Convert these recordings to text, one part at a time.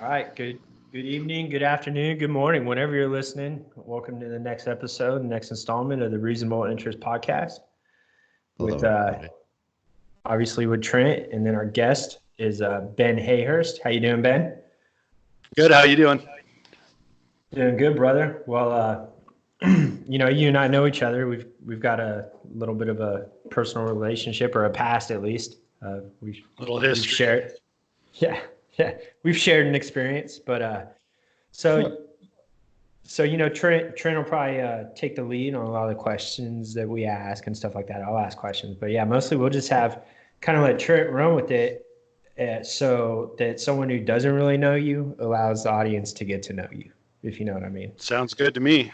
All right. Good evening, good afternoon, good morning, whenever you're listening. Welcome to the next episode, the next installment of the Reasonable Interest Podcast. Hello, With everybody. obviously with Trent, and then our guest is Ben Hayhurst. How you doing, Ben? Good. How you doing? Doing good, brother. Well, you and I know each other. We've got a little bit of a personal relationship, or a past at least. We've History. shared. Yeah, we've shared an experience, but so Trent will probably take the lead on a lot of the questions that we ask and stuff like that. I'll ask questions, but yeah, mostly we'll just have kind of let Trent run with it, so that someone who doesn't really know you allows the audience to get to know you, if you know what I mean. Sounds good to me.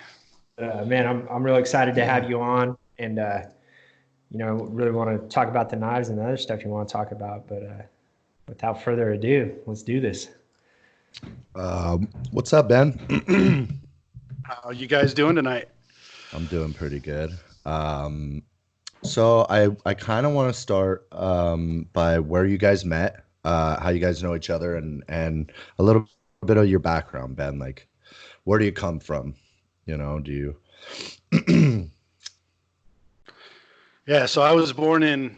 Man, I'm really excited to have you on, and really want to talk about the knives and the other stuff you want to talk about, but without further ado, let's do this. What's up, Ben? How you guys doing tonight? I'm doing pretty good. So I kind of want to start by where you guys met, how you guys know each other, and a little bit of your background, Ben. Like, where do you come from? Do you? Yeah, so I was born in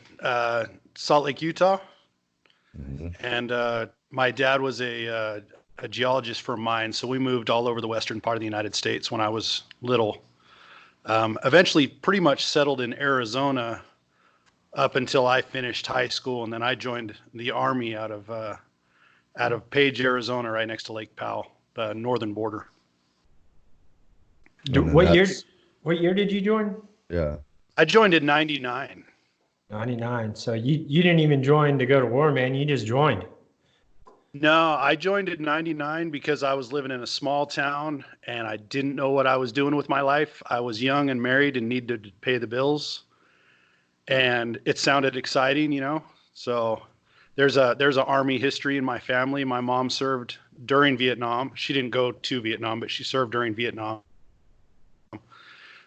Salt Lake, Utah, and my dad was a geologist for mines, so we moved all over the western part of the United States when I was little. Eventually, pretty much settled in Arizona up until I finished high school, and then I joined the Army out of Page, Arizona, right next to Lake Powell, the northern border. What year did you join? Yeah. I joined in '99. 99. So you didn't even join to go to war, man. You just joined. No, I joined in '99 because I was living in a small town and I didn't know what I was doing with my life. I was young and married and needed to pay the bills, and it sounded exciting, So there's a Army history in my family. My mom served during Vietnam. She didn't go to Vietnam, but she served during Vietnam.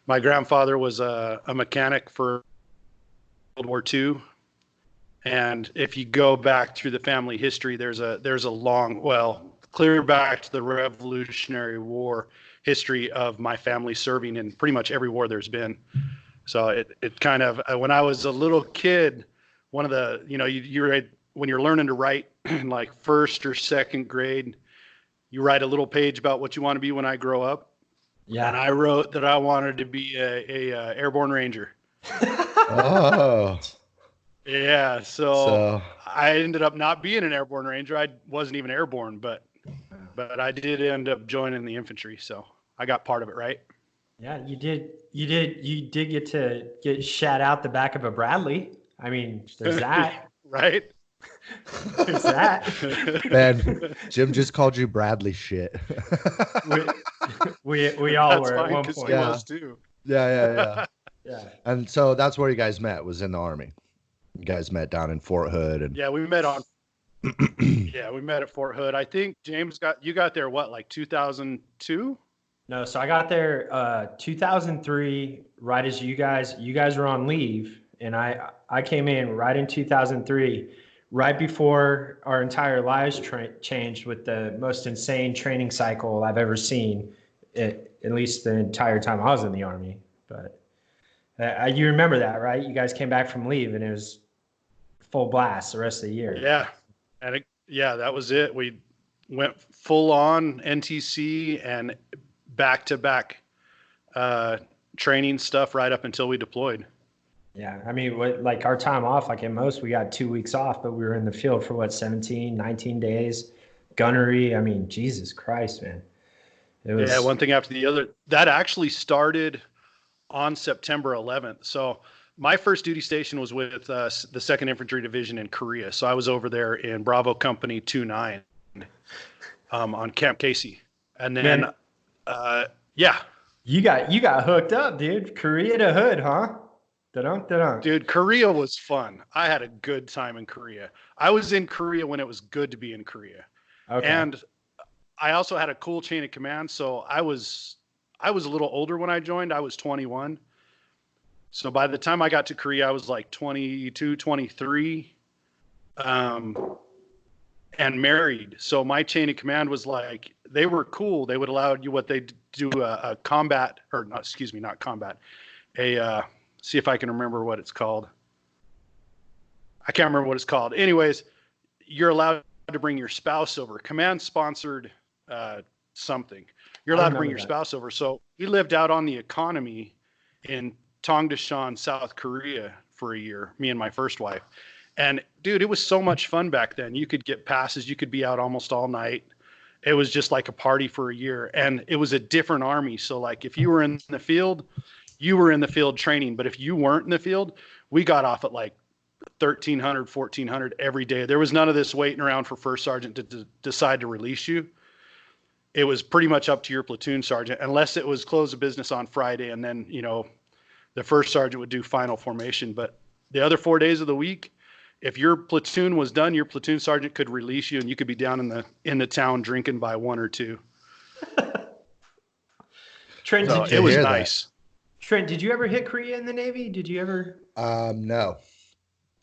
My grandfather was a mechanic for World War II. And if you go back through the family history, there's a long, clear back to the Revolutionary War history of my family serving in pretty much every war there's been. So it kind of, when I was a little kid, one of the, you write, when you're learning to write in like first or second grade, you write a little page about what you want to be when I grow up. Yeah. And I wrote that I wanted to be a airborne ranger. Oh. Yeah, so I ended up not being an airborne ranger. I wasn't even airborne, but I did end up joining the infantry, so I got part of it, right? Yeah, you did get to get shat out the back of a Bradley. I mean, there's that. Right? There's that. Ben, Jim just called you Bradley shit. we all That's were at fine, one 'cause point. he was too. Yeah. Yeah. And so that's where you guys met, was in the Army. You guys met down in Fort Hood, and Yeah, we met at Fort Hood. I think James you got there like 2002? No, so I got there 2003, right as you guys were on leave, and I came in right in 2003, right before our entire lives changed with the most insane training cycle I've ever seen, at least the entire time I was in the Army. But you remember that, right? You guys came back from leave, and it was full blast the rest of the year. Yeah, and that was it. We went full on NTC and back-to-back training stuff right up until we deployed. Yeah, I mean, like our time off, like at most we got 2 weeks off, but we were in the field for 17, 19 days. Gunnery, I mean, Jesus Christ, man. It was... Yeah, one thing after the other. That actually started on September 11th. So my first duty station was with the 2nd Infantry Division in Korea. So I was over there in Bravo Company 29 on Camp Casey. And then, yeah. You got hooked up, dude. Korea to Hood, huh? Da-dunk. Dude, Korea was fun. I had a good time in Korea. I was in Korea when it was good to be in Korea. Okay. And I also had a cool chain of command. So I was a little older when I joined. I was 21. So by the time I got to Korea, I was like 22, 23. and married. So my chain of command was like, they were cool. They would allow you what they do a combat, or not, excuse me, not combat. See if I can remember what it's called. I can't remember what it's called. Anyways, you're allowed to bring your spouse over. Command sponsored something. You're allowed to bring your spouse over. So we lived out on the economy in Tongdeshan, South Korea for a year, me and my first wife. And dude, it was so much fun back then. You could get passes. You could be out almost all night. It was just like a party for a year. And it was a different army. So like if you were in the field, you were in the field training. But if you weren't in the field, we got off at like 1,300, 1,400 every day. There was none of this waiting around for first sergeant to decide to release you. It was pretty much up to your platoon sergeant, unless it was close of business on Friday. And then, you know, the first sergeant would do final formation. But the other 4 days of the week, if your platoon was done, your platoon sergeant could release you and you could be down in the town drinking by 1 or 2. Trent, so it was nice. Trent, did you ever hit Korea in the Navy? Did you ever? No.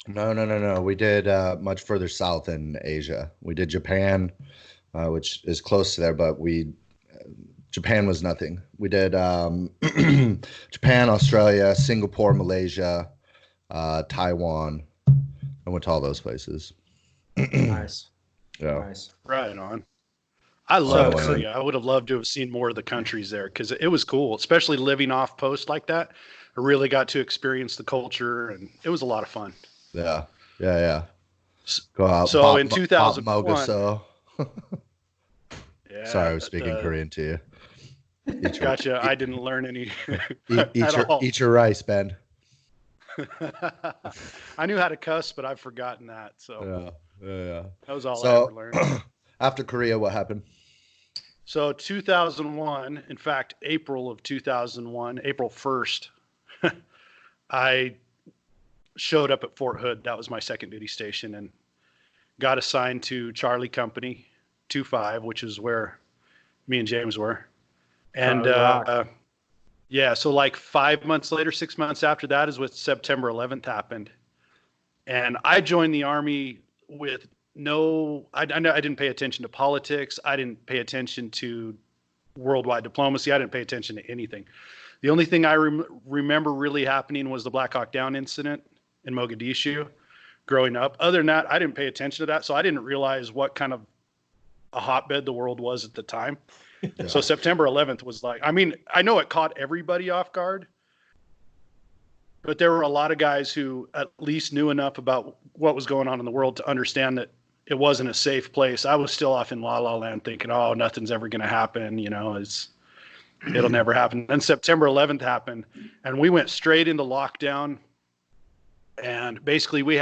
We did much further south in Asia. We did Japan, which is close to there, but Japan was nothing. We did Japan, Australia, Singapore, Malaysia, Taiwan. I went to all those places. Nice. Yeah. Nice. Right on. I love Korea. I would have loved to have seen more of the countries there because it was cool, especially living off post like that. I really got to experience the culture, and it was a lot of fun. Yeah. Go out. So in 2001. Yeah, sorry, I was speaking Korean to you. Gotcha. I didn't learn any. Eat your rice, Ben. I knew how to cuss, but I've forgotten that. So yeah. That was all I ever learned. After Korea, what happened? So 2001, in fact, April of 2001, April 1st, I showed up at Fort Hood. That was my second duty station, and got assigned to Charlie Company 2-5, which is where me and James were. And so like 5 months later, 6 months after that is when September 11th happened. And I joined the Army with I didn't pay attention to politics. I didn't pay attention to worldwide diplomacy. I didn't pay attention to anything. The only thing I remember really happening was the Black Hawk Down incident in Mogadishu growing up. Other than that, I didn't pay attention to that. So I didn't realize what kind of a hotbed the world was at the time. Yeah. So September 11th was like, I mean, I know it caught everybody off guard, but there were a lot of guys who at least knew enough about what was going on in the world to understand that it wasn't a safe place. I was still off in La La Land thinking, oh, nothing's ever going to happen. You know, it'll never happen. Then September 11th happened, and we went straight into lockdown. And basically we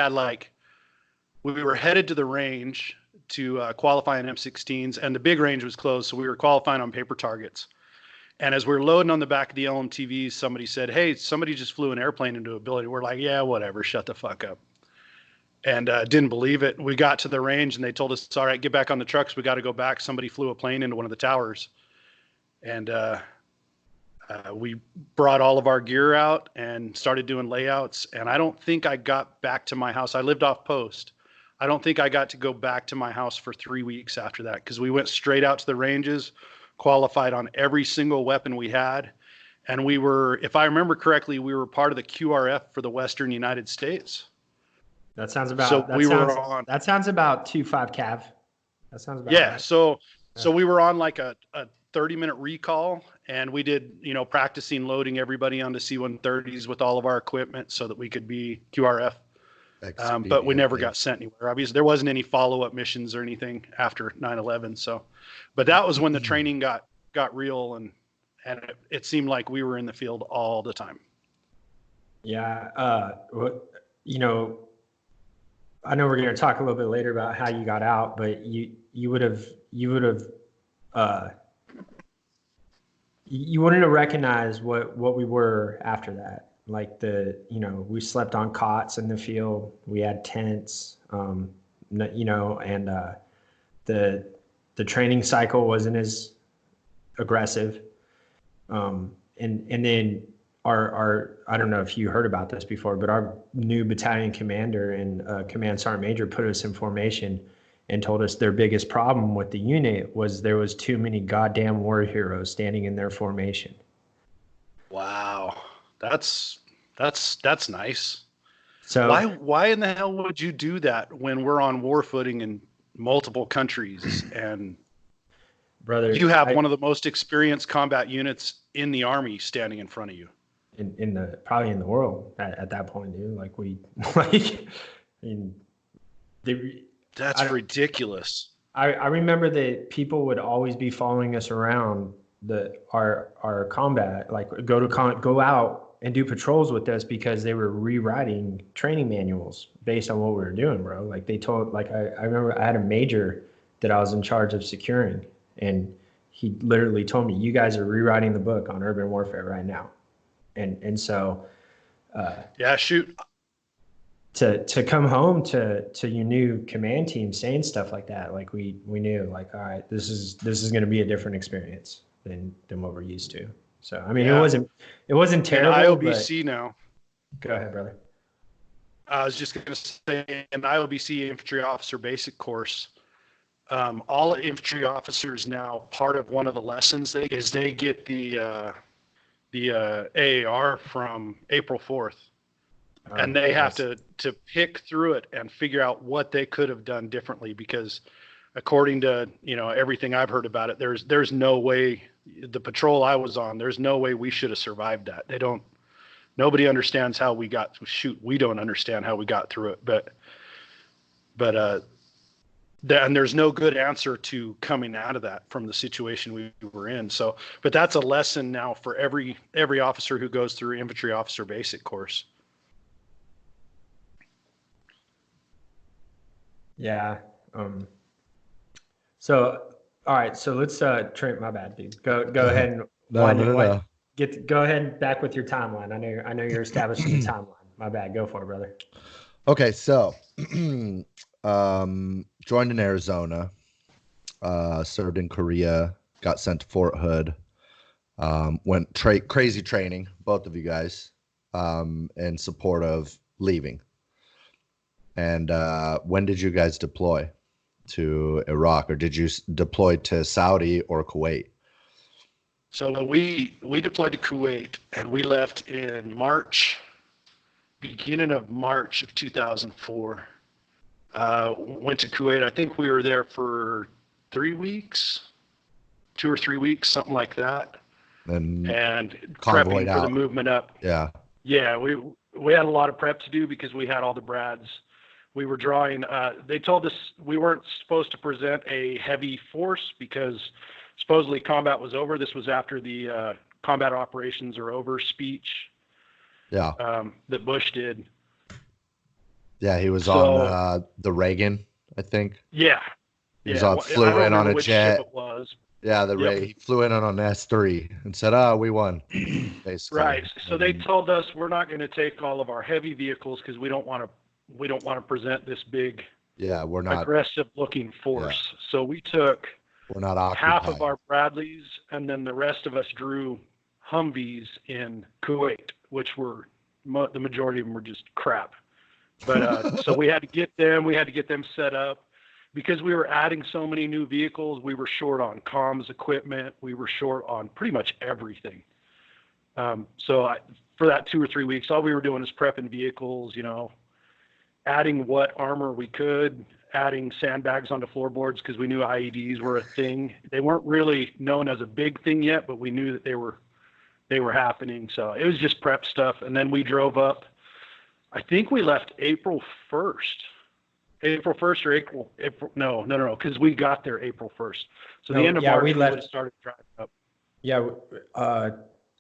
were headed to the range to qualify in M16s, and the big range was closed. So we were qualifying on paper targets. And as we were loading on the back of the LMTVs, somebody said, hey, somebody just flew an airplane into a building. We're like, yeah, whatever. Shut the fuck up. And didn't believe it. We got to the range and they told us, all right, get back on the trucks. We got to go back. Somebody flew a plane into one of the towers. And we brought all of our gear out and started doing layouts. And I don't think I got back to my house. I lived off post. I don't think I got to go back to my house for 3 weeks after that, because we went straight out to the ranges, qualified on every single weapon we had. And we were, if I remember correctly, we were part of the QRF for the Western United States. That sounds about, so that we sounds, were on, that sounds about 2-5 Cav. That sounds about yeah. right. So we were on like a 30-minute recall, and we did, practicing loading everybody onto C-130s with all of our equipment so that we could be QRF. But we never got sent anywhere. Obviously, there wasn't any follow-up missions or anything after 9/11. So, but that was when the training got real, and it seemed like we were in the field all the time. Yeah, I know we're going to talk a little bit later about how you got out, but you wouldn't have recognized what we were after that. Like we slept on cots in the field. We had tents, and the training cycle wasn't as aggressive. And then our I don't know if you heard about this before, but our new battalion commander and command sergeant major put us in formation, and told us their biggest problem with the unit was there was too many goddamn war heroes standing in their formation. Wow. That's nice. So Why in the hell would you do that when we're on war footing in multiple countries and brother, you have one of the most experienced combat units in the Army standing in front of you? in the probably in the world at that point, dude. Like I mean, That's ridiculous. I remember that people would always be following us around our combat, like go out and do patrols with us because they were rewriting training manuals based on what we were doing, bro. Like they told, like I remember I had a major that I was in charge of securing, and he literally told me, "You guys are rewriting the book on urban warfare right now," and so yeah, shoot. To come home to your new command team saying stuff like that, like we knew, like, all right, this is going to be a different experience than what we're used to. So I mean, Yeah. it wasn't terrible. In IOBC now. Go ahead, brother. I was just going to say, in IOBC infantry officer basic course, all infantry officers now, part of one of the lessons they get the AAR from April 4th. And they have to pick through it and figure out what they could have done differently, because according to, everything I've heard about it, there's no way, the patrol I was on, there's no way we should have survived that. Nobody understands how we we don't understand how we got through it, but and there's no good answer to coming out of that from the situation we were in. So, but that's a lesson now for every officer who goes through infantry officer basic course. Yeah. So, all right. So let's Trent, my bad, dude. Go ahead and go ahead and back with your timeline. I know you're establishing the timeline. My bad. Go for it, brother. Okay, so joined in Arizona, served in Korea, got sent to Fort Hood, went crazy training, both of you guys, in support of leaving. And when did you guys deploy to Iraq, or did you deploy to Saudi or Kuwait? So we deployed to Kuwait, and we left in beginning of March of 2004. Went to Kuwait. I think we were there for 3 weeks, 2 or 3 weeks, something like that. And prepping for the movement up. Yeah. Yeah, we had a lot of prep to do because we had all the brads. We were drawing, they told us we weren't supposed to present a heavy force because supposedly combat was over. This was after the combat operations are over speech. Yeah. That Bush did. Yeah, he was on the Reagan, I think. Yeah. He flew in on a jet. It was. Yeah, he flew in on an S3 and said, we won, basically. Right. So they told us we're not going to take all of our heavy vehicles because we don't want to present this big, we're not aggressive looking force. Yeah. So we took half of our Bradleys, and then the rest of us drew Humvees in Kuwait, which were the majority of them were just crap. But so we had to get them set up because we were adding so many new vehicles. We were short on comms equipment. We were short on pretty much everything. So for that 2 or 3 weeks, all we were doing is prepping vehicles, adding what armor we could, adding sandbags onto floorboards because we knew IEDs were a thing. They weren't really known as a big thing yet, but we knew that they were happening. So it was just prep stuff. And then we drove up. I think we left April 1st. April 1st or April no, because we got there April 1st. So the end of March, we started driving up. Yeah,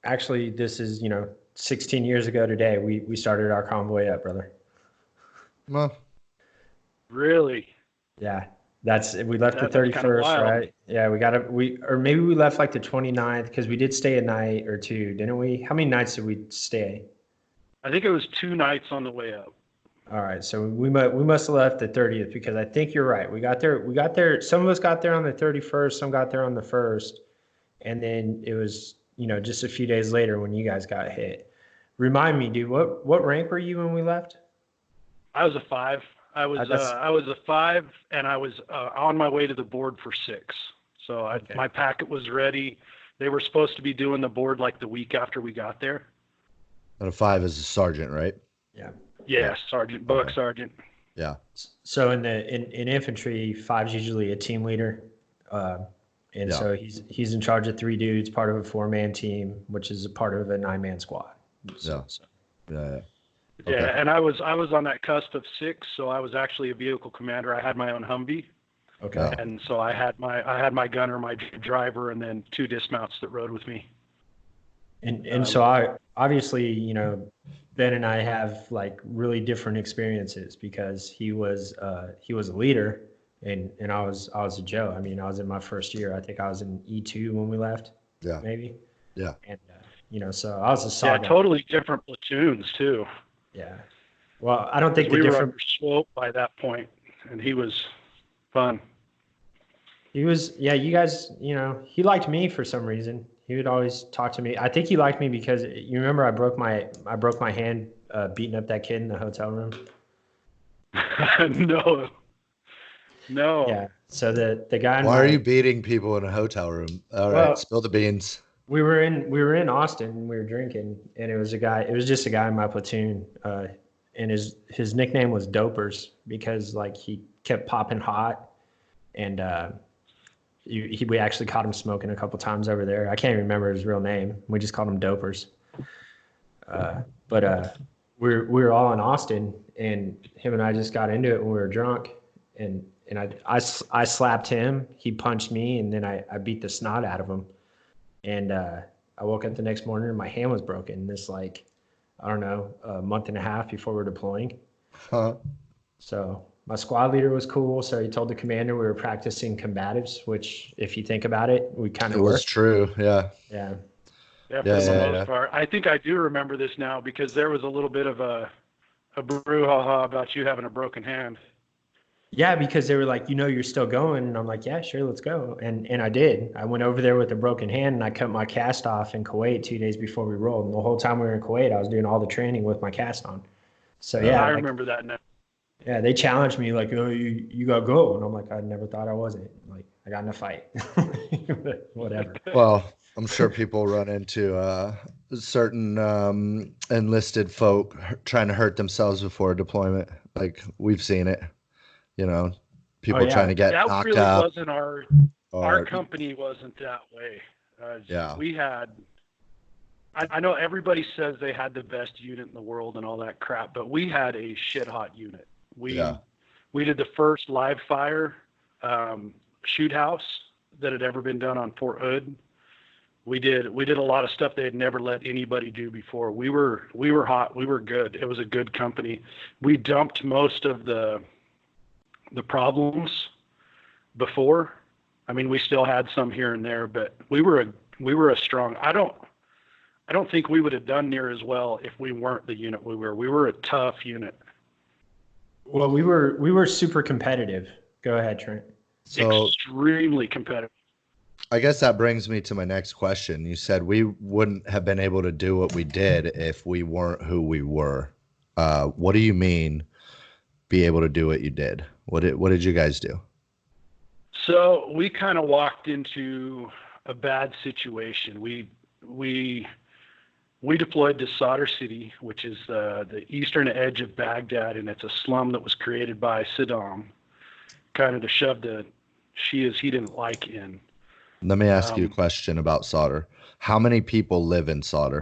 actually, this is, 16 years ago today, we started our convoy up, brother. Well, really? Yeah, we left the 31st, right? Yeah, or maybe we left like the 29th because we did stay a night or two, didn't we? How many nights did we stay? I think it was 2 nights on the way up. All right, so we must have left the 30th because I think you're right. We got there. Some of us got there on the 31st, some got there on the 1st, and then it was just a few days later when you guys got hit. Remind me, dude, what rank were you when we left? I was a 5. I was a 5, and I was on my way to the board for 6. So my packet was ready. They were supposed to be doing the board like the week after we got there. And a 5 is a sergeant, right? Yeah. Yeah, sergeant, buck sergeant. Yeah. So in infantry, 5's usually a team leader, so he's in charge of 3 dudes, part of a 4-man team, which is a part of a 9-man squad. Yeah. Okay. Yeah, and I was on that cusp of 6, so I was actually a vehicle commander. I had my own Humvee. Okay. And so I had my gunner, my driver, and then 2 dismounts that rode with me. And so I obviously, Ben and I have like really different experiences because he was a leader and I was a Joe. I mean, I was in my first year. I think I was in E2 when we left. Yeah. Maybe. Yeah. And so I was a solid. Yeah, totally different platoons too. Yeah. Well, I don't think we were under Swope by that point, and he was fun. He was, you guys, he liked me for some reason. He would always talk to me. I think he liked me because you remember I broke my hand beating up that kid in the hotel room. No. Yeah. So the guy. Why are you beating people in a hotel room? All right, spill the beans. We were in Austin. And we were drinking, and it was just a guy in my platoon, and his nickname was Dopers because like he kept popping hot, and we actually caught him smoking a couple times over there. I can't even remember his real name. We just called him Dopers. But we were all in Austin, and him and I just got into it when we were drunk, and I slapped him. He punched me, and then I beat the snot out of him. And I woke up the next morning and my hand was broken. This like, I don't know, a month and a half before we're deploying. Huh. So my squad leader was cool. So he told the commander we were practicing combatives, which if you think about it, we kind of were. It was true. Yeah. Yeah. Yeah, for the most part. I think I do remember this now because there was a little bit of a brouhaha about you having a broken hand. Yeah, because they were like, you're still going. And I'm like, yeah, sure, let's go. And I did. I went over there with a broken hand and I cut my cast off in Kuwait 2 days before we rolled. And the whole time we were in Kuwait, I was doing all the training with my cast on. So, yeah. I remember that now. Yeah, they challenged me like, you got to go. And I'm like, I never thought I wasn't. Like, I got in a fight. Whatever. Well, I'm sure people run into certain enlisted folk trying to hurt themselves before a deployment. Like, we've seen it. People trying to get knocked really out. Wasn't our company wasn't that way. We had. I know everybody says they had the best unit in the world and all that crap, but we had a shit hot unit. We did the first live fire shoot house that had ever been done on Fort Hood. We did a lot of stuff they had never let anybody do before. We were hot. We were good. It was a good company. We dumped most of the problems before. I mean, we still had some here and there, but we were a strong. I don't think we would have done near as well if we weren't the unit we were. We were a tough unit. Well, we were super competitive. Go ahead, Trent. So, extremely competitive. I guess that brings me to my next question. You said we wouldn't have been able to do what we did if we weren't who we were. What do you mean be able to do what you did? What did you guys do? So we kind of walked into a bad situation. We deployed to Sadr City, which is the eastern edge of Baghdad, and it's a slum that was created by Saddam, kind of to shove the Shias he didn't like in. Let me ask you a question about Sadr. How many people live in Sadr?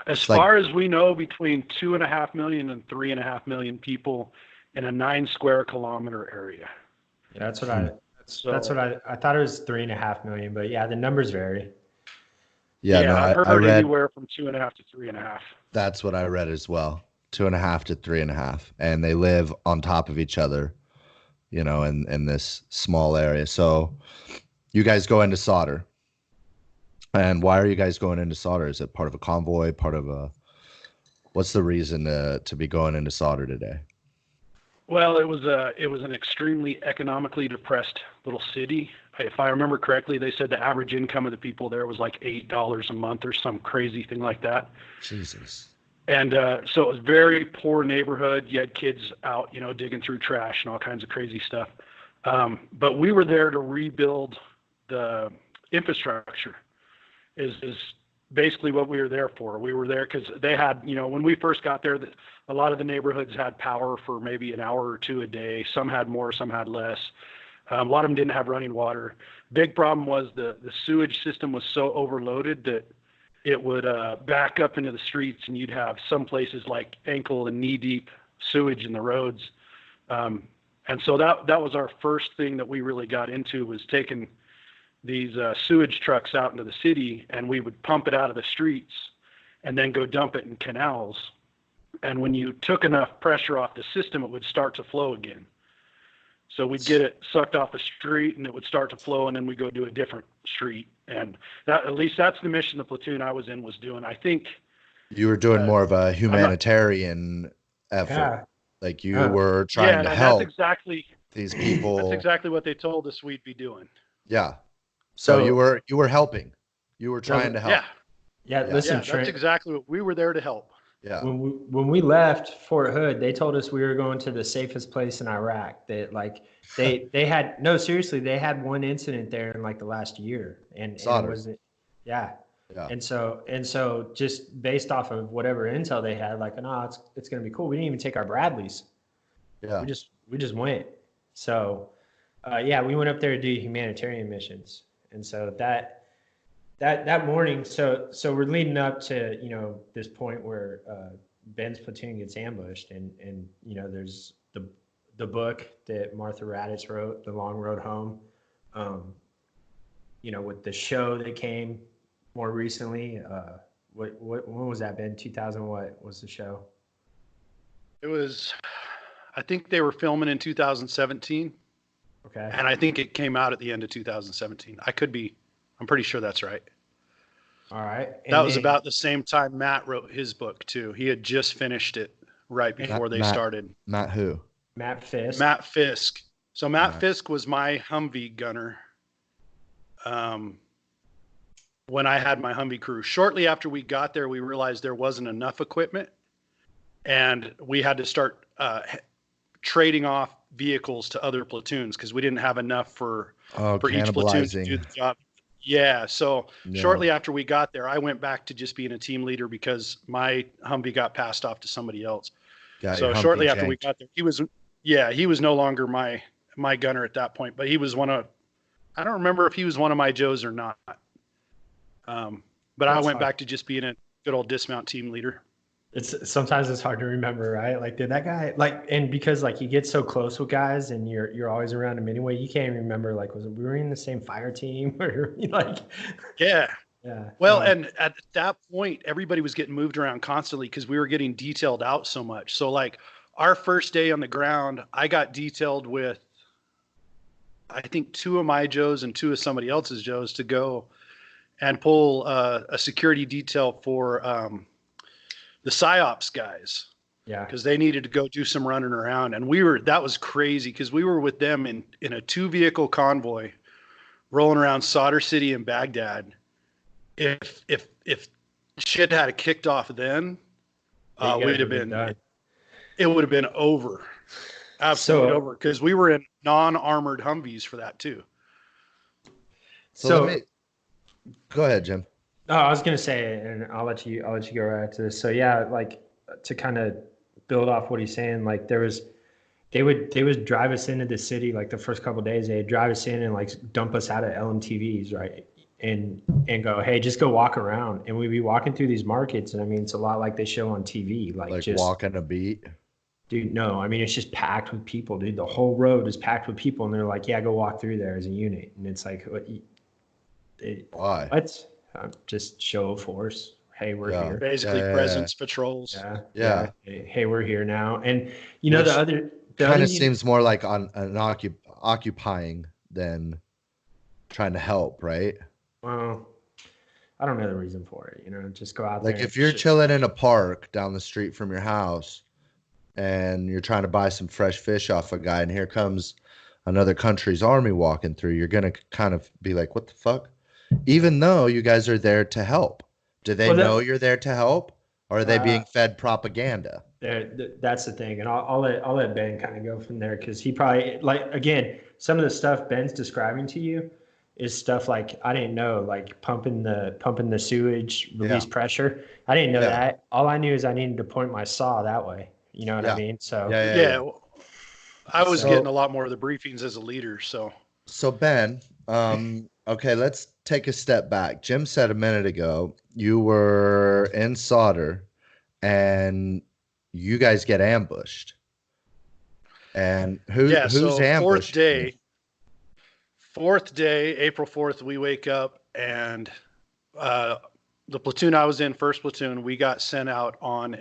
As far as we know, between 2.5 million and 3.5 million people in a 9 square kilometer area. Yeah, that's what I thought it was 3.5 million, but yeah, the numbers vary. I've heard anywhere from 2.5 to 3.5. That's what I read as well. 2.5 to 3.5, and they live on top of each other, in this small area. So, you guys go into Sadr. And why are you guys going into Sadr? Is it part of a convoy? What's the reason to be going into Sadr today? Well, it was an extremely economically depressed little city. If I remember correctly, they said the average income of the people there was like $8 a month or some crazy thing like that. Jesus. And so it was very poor neighborhood. You had kids out, you know, digging through trash and all kinds of crazy stuff. But we were there to rebuild the infrastructure. Is basically what we were there for. We were there because they had, you know, when we first got there, a lot of the neighborhoods had power for maybe an hour or two a day. Some had more, some had less. A lot of them didn't have running water. Big problem was the sewage system was so overloaded that it would back up into the streets, and you'd have some places like ankle and knee deep sewage in the roads. And so that was our first thing that we really got into, was taking these sewage trucks out into the city, and we would pump it out of the streets and then go dump it in canals. And when you took enough pressure off the system, it would start to flow again. So we'd get it sucked off the street and it would start to flow, and then we go do a different street. And that, at least that's the mission the platoon I was in was doing. I think you were doing more of a humanitarian effort. Yeah. Like you were trying to help these people. That's exactly what they told us we'd be doing. Yeah. So you were helping. You were trying to help. Yeah. Listen, Trent, that's exactly what we were there to help. Yeah. When we left Fort Hood, they told us we were going to the safest place in Iraq. They had no, seriously, they had one incident there in like the last year, and it was, yeah. And so just based off of whatever intel they had, like, no, it's gonna be cool. We didn't even take our Bradleys. Yeah. We just went. So, we went up there to do humanitarian missions, and so that morning, so we're leading up to, you know, this point where Ben's platoon gets ambushed, and you know, there's the book that Martha Raddatz wrote, The Long Road Home. You know, with the show that came more recently, when was that, Ben? 2000 what was the show? It was, I think they were filming in 2017. Okay. And I think it came out at the end of 2017. I'm pretty sure that's right. All right. And that was about the same time Matt wrote his book too. He had just finished it right before they started. Matt who? Matt Fisk. Matt Fisk. So Matt Fisk was my Humvee gunner. When I had my Humvee crew. Shortly after we got there, we realized there wasn't enough equipment, and we had to start trading off vehicles to other platoons because we didn't have enough for each platoon to do the job. Yeah. So shortly after we got there, I went back to just being a team leader because my Humvee got passed off to somebody else. So shortly after we got there, he was no longer my gunner at that point, but he was I don't remember if he was one of my Joes or not. But I went back to just being a good old dismount team leader. Sometimes it's hard to remember, right? Like, did that guy and because like you get so close with guys and you're always around him anyway, you can't even remember, like, we were in the same fire team or like. Yeah. Well, and at that point, everybody was getting moved around constantly because we were getting detailed out so much. So like our first day on the ground, I got detailed with, I think, 2 of my Joes and 2 of somebody else's Joes to go and pull a security detail for the PSYOPs guys. Yeah. Because they needed to go do some running around. And that was crazy because we were with them in a 2-vehicle convoy rolling around Sadr City and Baghdad. If shit had kicked off then, it would have been over. Absolutely over. Because we were in non-armored Humvees for that too. So go ahead, Jim. Oh, I was gonna say, and I'll let you go right to this. So yeah, like to kind of build off what he's saying, like they would drive us into the city, like the first couple of days, they'd drive us in and like dump us out of LMTVs, right? And go, hey, just go walk around. And we'd be walking through these markets, and I mean, it's a lot like they show on TV, like just walking a beat. Dude, no, I mean, it's just packed with people, dude. The whole road is packed with people, and they're like, yeah, go walk through there as a unit. And it's like, why? What? Just show of force. Hey, we're here. Basically, presence patrols. Yeah. Hey, we're here now. And you know, the other kind of seems more like on an occupying than trying to help, right? Well, I don't know the reason for it. You know, just go out there. Like if you're chilling in a park down the street from your house, and you're trying to buy some fresh fish off a guy, and here comes another country's army walking through, you're gonna kind of be like, "What the fuck?" Even though you guys are there to help. Do they know you're there to help? Or are they being fed propaganda? That's the thing, and I'll let Ben kind of go from there because he probably like again some of the stuff Ben's describing to you is stuff like I didn't know, like pumping the sewage, release pressure. I didn't know that. All I knew is I needed to point my saw that way. You know what I mean? So yeah. I was getting a lot more of the briefings as a leader. So Ben, okay, let's take a step back. Jim said a minute ago you were in solder and you guys get ambushed. And who's ambushed? Fourth day, April 4th, we wake up and the platoon I was in, first platoon, we got sent out on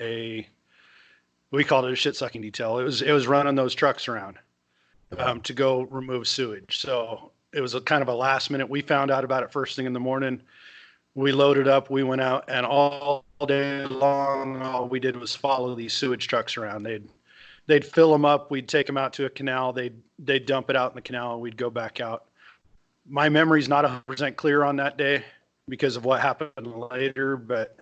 we called it a shit sucking detail. It was running those trucks around to go remove sewage. So it was a kind of a last minute. We found out about it first thing in the morning. We loaded up, we went out, and all day long, all we did was follow these sewage trucks around. They'd fill them up. We'd take them out to a canal. They'd dump it out in the canal, and we'd go back out. My memory's not 100% clear on that day because of what happened later, but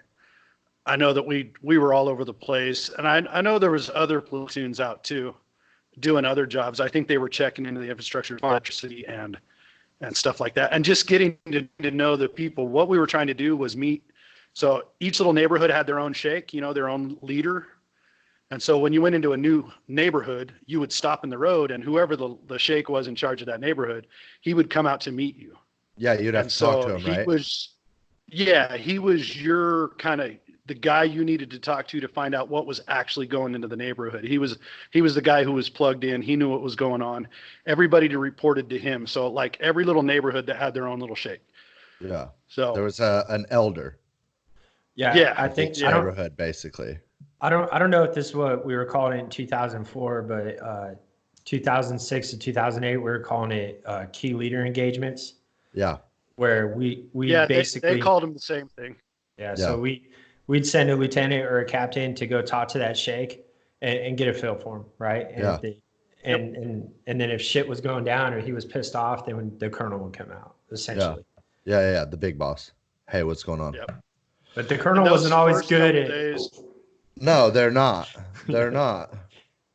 I know that we were all over the place. And I know there was other platoons out too, doing other jobs. I think they were checking into the infrastructure of electricity and stuff like that. And just getting to know the people. What we were trying to do was meet. So each little neighborhood had their own shake, their own leader. And so when you went into a new neighborhood, you would stop in the road, and whoever the shake was in charge of that neighborhood, he would come out to meet you. Yeah, you'd have to talk to him, right? He was your kind of the guy you needed to talk to find out what was actually going into the neighborhood. He was the guy who was plugged in. He knew what was going on. Everybody reported to him. So like every little neighborhood that had their own little shake. Yeah. So there was an elder. Yeah, I think neighborhood basically. I don't know if this is what we were calling it in 2004, but 2006 to 2008 we were calling it key leader engagements. Yeah. Where we basically they called them the same thing. Yeah. So we'd send a lieutenant or a captain to go talk to that shake and get a feel for him, right? And and then if shit was going down or he was pissed off, then the colonel would come out essentially. Yeah. The big boss. Hey, what's going on? Yep. But the colonel wasn't always good at. No, they're not. They're not.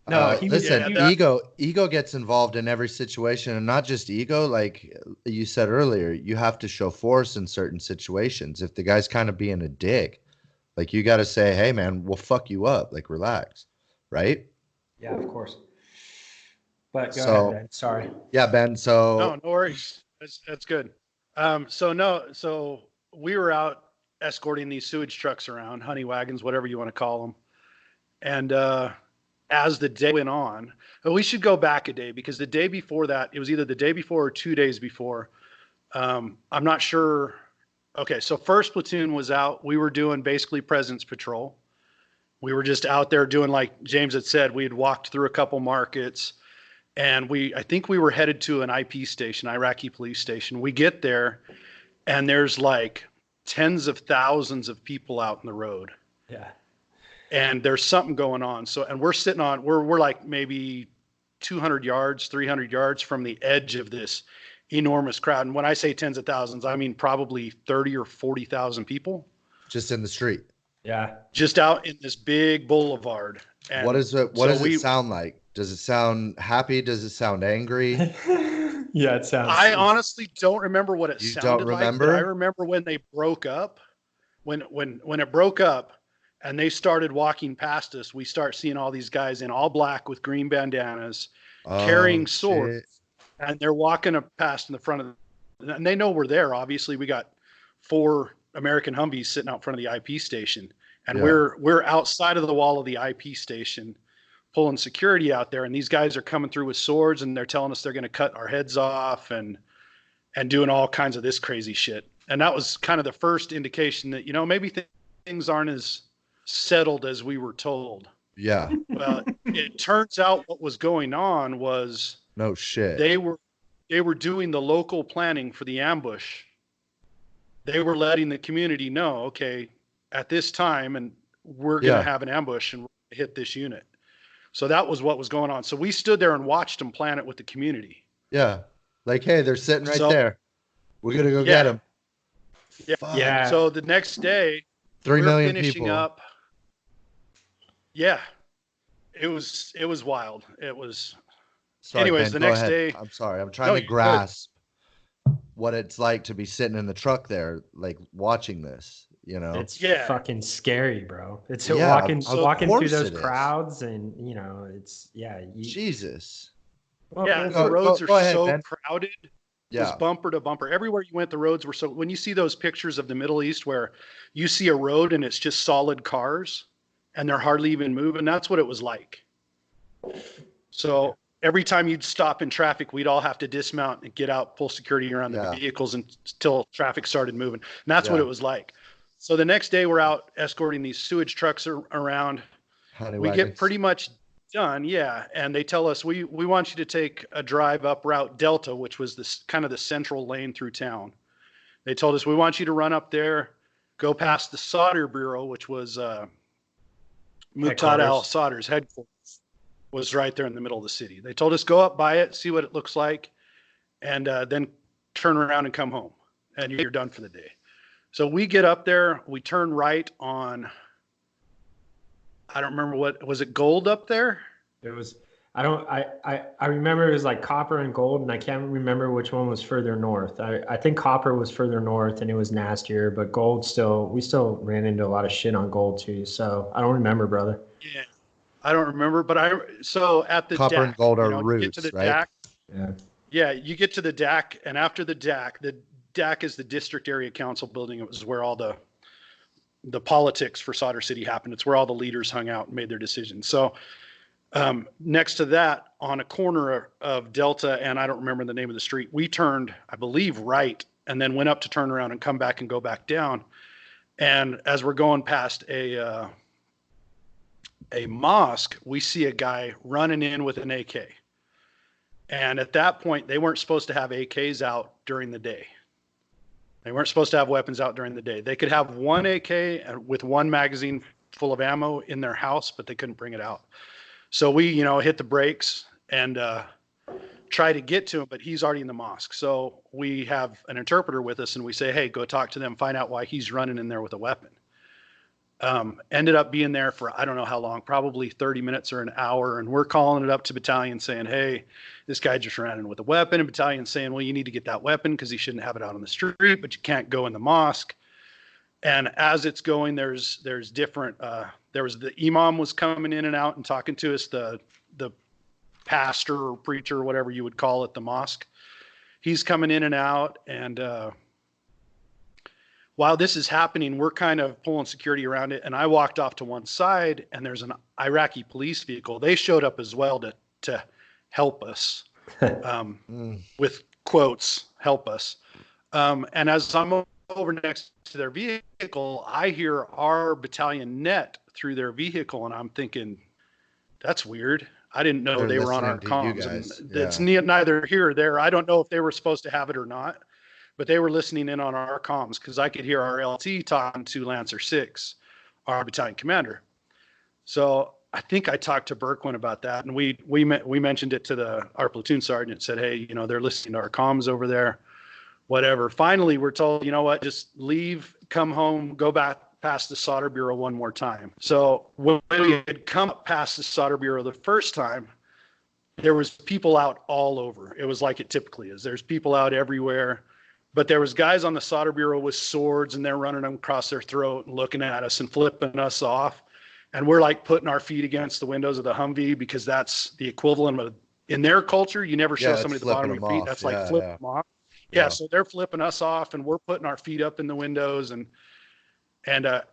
No, ego gets involved in every situation, and not just ego. Like you said earlier, you have to show force in certain situations. If the guy's kind of being a dick, like you got to say, "Hey, man, we'll fuck you up." Like, relax, right? Yeah, of course. But go ahead, Ben. Sorry. Yeah, Ben. So no worries. That's good. So we were out escorting these sewage trucks around, honey wagons, whatever you want to call them. And as the day went on, we should go back a day because the day before that, it was either the day before or 2 days before. I'm not sure. Okay, so first platoon was out. We were doing basically presence patrol. We were just out there doing, like James had said, we had walked through a couple markets, and I think we were headed to an IP station, Iraqi police station. We get there, and there's like tens of thousands of people out in the road. Yeah. And there's something going on. So, and we're like maybe 200 yards, 300 yards from the edge of this enormous crowd. And when I say tens of thousands, I mean probably 30 or 40,000 people. Just in the street. Yeah. Just out in this big boulevard. And what does it sound like? Does it sound happy? Does it sound angry? Yeah, it sounds. I honestly don't remember what it sounded like. But I remember when they broke up, when it broke up, and they started walking past us. We start seeing all these guys in all black with green bandanas, carrying swords, and they're walking up past in the front of, and they know we're there. Obviously, we got 4 American Humvees sitting out front of the IP station, and we're outside of the wall of the IP station, pulling security out there, and these guys are coming through with swords, and they're telling us they're going to cut our heads off and doing all kinds of this crazy shit. And that was kind of the first indication that, maybe things aren't as settled as we were told. Yeah. Well, it turns out what was going on was no shit. They were doing the local planning for the ambush. They were letting the community know, okay, at this time, and we're going to have an ambush and we're going to hit this unit. So that was what was going on. So we stood there and watched them plan it with the community. Yeah. Like, hey, they're sitting right there. We're going to go get them. Yeah. Yeah. So the next day, 3 million finishing people. up. Yeah, it was wild. It was. Sorry, Anyways, Ben, the go next ahead. day. I'm sorry. I'm trying No, to you're good. grasp what it's like to be sitting in the truck there, like watching this, you know? It's Yeah. fucking scary, bro. It's Yeah, So of walking through course those it is. crowds, and it's Jesus. yeah, the Go, roads go, are go ahead, so Ben. crowded. It was Yeah. bumper to bumper. Everywhere you went, the roads were so. When you see those pictures of the Middle East where you see a road and it's just solid cars, and they're hardly even moving, that's what it was like. So every time you'd stop in traffic, we'd all have to dismount and get out, pull security around the Yeah. vehicles until traffic started moving. And that's what Yeah. it was like. So the next day, we're out escorting these sewage trucks around. Honey We get wagons. pretty much done, yeah. And they tell us we want you to take a drive up Route Delta, which was this kind of the central lane through town. They told us we want you to run up there, go past the solder bureau, which was Muqtada Al Headquarters. Solder's headquarters, was right there in the middle of the city. They told us go up by it, see what it looks like, and then turn around and come home, and you're done for the day. So we get up there, we turn right on. I don't remember what was it. Gold up there? It was. I remember it was like copper and gold, and I can't remember which one was further north. I think copper was further north and it was nastier, but gold we still ran into a lot of shit on gold too. So I don't remember, brother. Yeah, I don't remember, but so at the Copper and DAC, gold are you get to roots, the right? DAC. Yeah. Yeah, you get to the DAC, and after the DAC is the District Area Council building. It was where all the politics for Solder City happened. It's where all the leaders hung out and made their decisions. So next to that, on a corner of Delta, and I don't remember the name of the street, we turned, I believe, right, and then went up to turn around and come back and go back down. And as we're going past a mosque, we see a guy running in with an AK. And at that point, they weren't supposed to have AKs out during the day. They weren't supposed to have weapons out during the day. They could have one AK with one magazine full of ammo in their house, but they couldn't bring it out. So we, hit the brakes and try to get to him, but he's already in the mosque. So we have an interpreter with us, and we say, hey, go talk to them, find out why he's running in there with a weapon. Ended up being there for I don't know how long, probably 30 minutes or an hour. And we're calling it up to battalion saying, hey, this guy just ran in with a weapon. And battalion saying, well, you need to get that weapon because he shouldn't have it out on the street, but you can't go in the mosque. And as it's going, there's different, there was the imam was coming in and out and talking to us, the pastor or preacher or whatever you would call it, the mosque. He's coming in and out. And while this is happening, we're kind of pulling security around it. And I walked off to one side, and there's an Iraqi police vehicle. They showed up as well to help us, with quotes, help us. And as I'm over next to their vehicle, I hear our battalion net through their vehicle, and I'm thinking, that's weird. I didn't know they were on our comms. And it's neither here or there. I don't know if they were supposed to have it or not, but they were listening in on our comms because I could hear our LT talking to Lancer 6, our battalion commander. So I think I talked to Berkwin about that, and we mentioned it to our platoon sergeant. Said, hey, they're listening to our comms over there. Whatever. Finally, we're told, you know what? Just leave, come home, go back past the solder bureau one more time. So when we had come past the solder bureau the first time, there was people out all over. It was like it typically is. There's people out everywhere. But there was guys on the solder bureau with swords, and they're running them across their throat and looking at us and flipping us off. And we're like putting our feet against the windows of the Humvee because that's the equivalent of, in their culture, you never show somebody the bottom of your feet. That's like flipping them off. Yeah, so they're flipping us off, and we're putting our feet up in the windows. And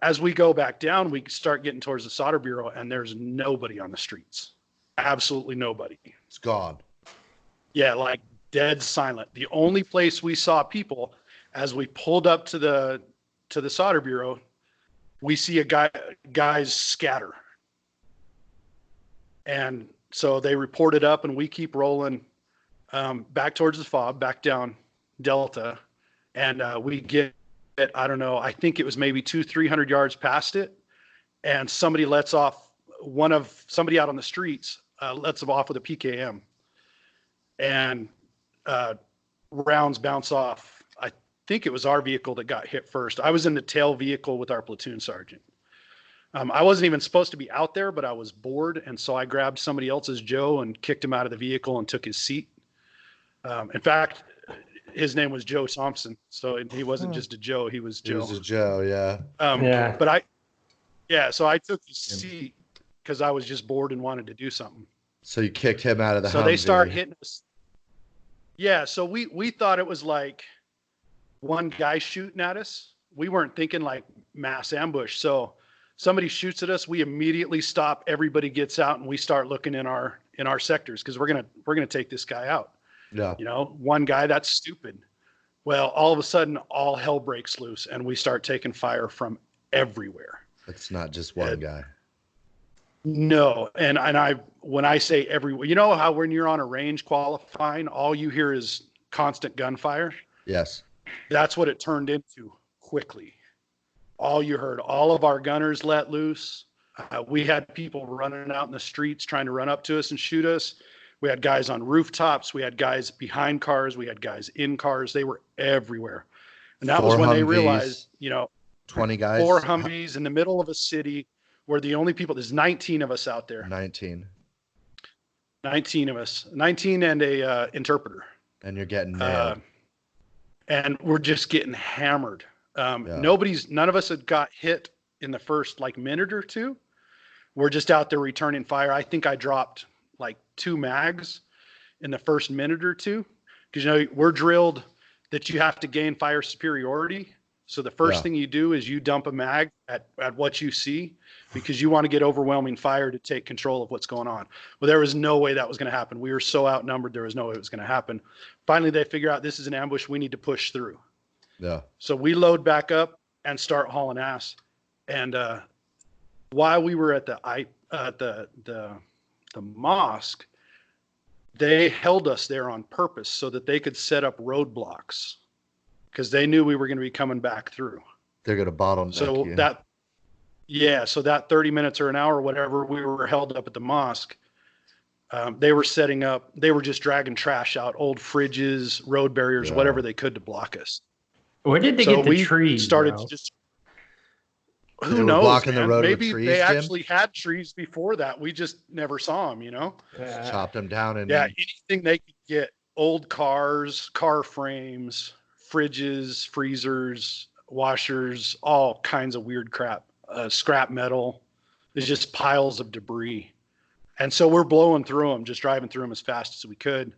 as we go back down, we start getting towards the solder bureau, and there's nobody on the streets. Absolutely nobody. It's gone. Yeah, like dead silent. The only place we saw people, as we pulled up to the solder bureau, we see guys scatter. And so they report it up, and we keep rolling back towards the fob, back down Delta, and we get, I don't know, I think it was maybe 200-300 yards past it, and somebody lets off, somebody out on the streets lets them off with a PKM, and rounds bounce off. I think it was our vehicle that got hit first. I was in the tail vehicle with our platoon sergeant. I wasn't even supposed to be out there, but I was bored. And so I grabbed somebody else's Joe and kicked him out of the vehicle and took his seat. In fact, his name was Joe Thompson. So he wasn't just a Joe, he was Joe. He was a Joe, yeah. Yeah. But so I took his seat because I was just bored and wanted to do something. So you kicked him out of the So they Humvee. start hitting us. Yeah, so we thought it was like one guy shooting at us. We weren't thinking like mass ambush. So somebody shoots at us, we immediately stop, everybody gets out, and we start looking in our sectors because we're gonna take this guy out. Yeah. You know, one guy, that's stupid. Well, all of a sudden all hell breaks loose and we start taking fire from everywhere. It's not just one guy. No, and when I say everywhere, you know how when you're on a range qualifying, all you hear is constant gunfire? Yes. That's what it turned into quickly. All you heard, all of our gunners let loose. We had people running out in the streets trying to run up to us and shoot us. We had guys on rooftops. We had guys behind cars. We had guys in cars. They were everywhere. And that was when they realized, 20 guys. 4 Humvees in the middle of a city. We're the only people. There's 19 of us out there. 19 of us. 19 and a interpreter. And you're getting nailed. And we're just getting hammered. None of us had got hit in the first minute or two. We're just out there returning fire. I think I dropped 2 mags in the first minute or two because we're drilled that you have to gain fire superiority. So the first thing you do is you dump a mag at what you see because you want to get overwhelming fire to take control of what's going on. Well, there was no way that was going to happen. We were so outnumbered. There was no way it was going to happen. Finally, they figure out this is an ambush. We need to push through. Yeah. So we load back up and start hauling ass. And while we were at the mosque, they held us there on purpose so that they could set up roadblocks because they knew we were going to be coming back through. They're going to bottleneck you. So that 30 minutes or an hour or whatever, we were held up at the mosque. They were setting up, they were just dragging trash out, old fridges, road barriers, whatever they could to block us. Where did they get the trees? Started bro? to just, who knows? Blocking the road Maybe with trees, they Jim? actually had trees before that. We just never saw them, Chopped them down. And anything they could get, old cars, car frames, fridges, freezers, washers, all kinds of weird crap, scrap metal. There's just piles of debris. And so we're blowing through them, just driving through them as fast as we could.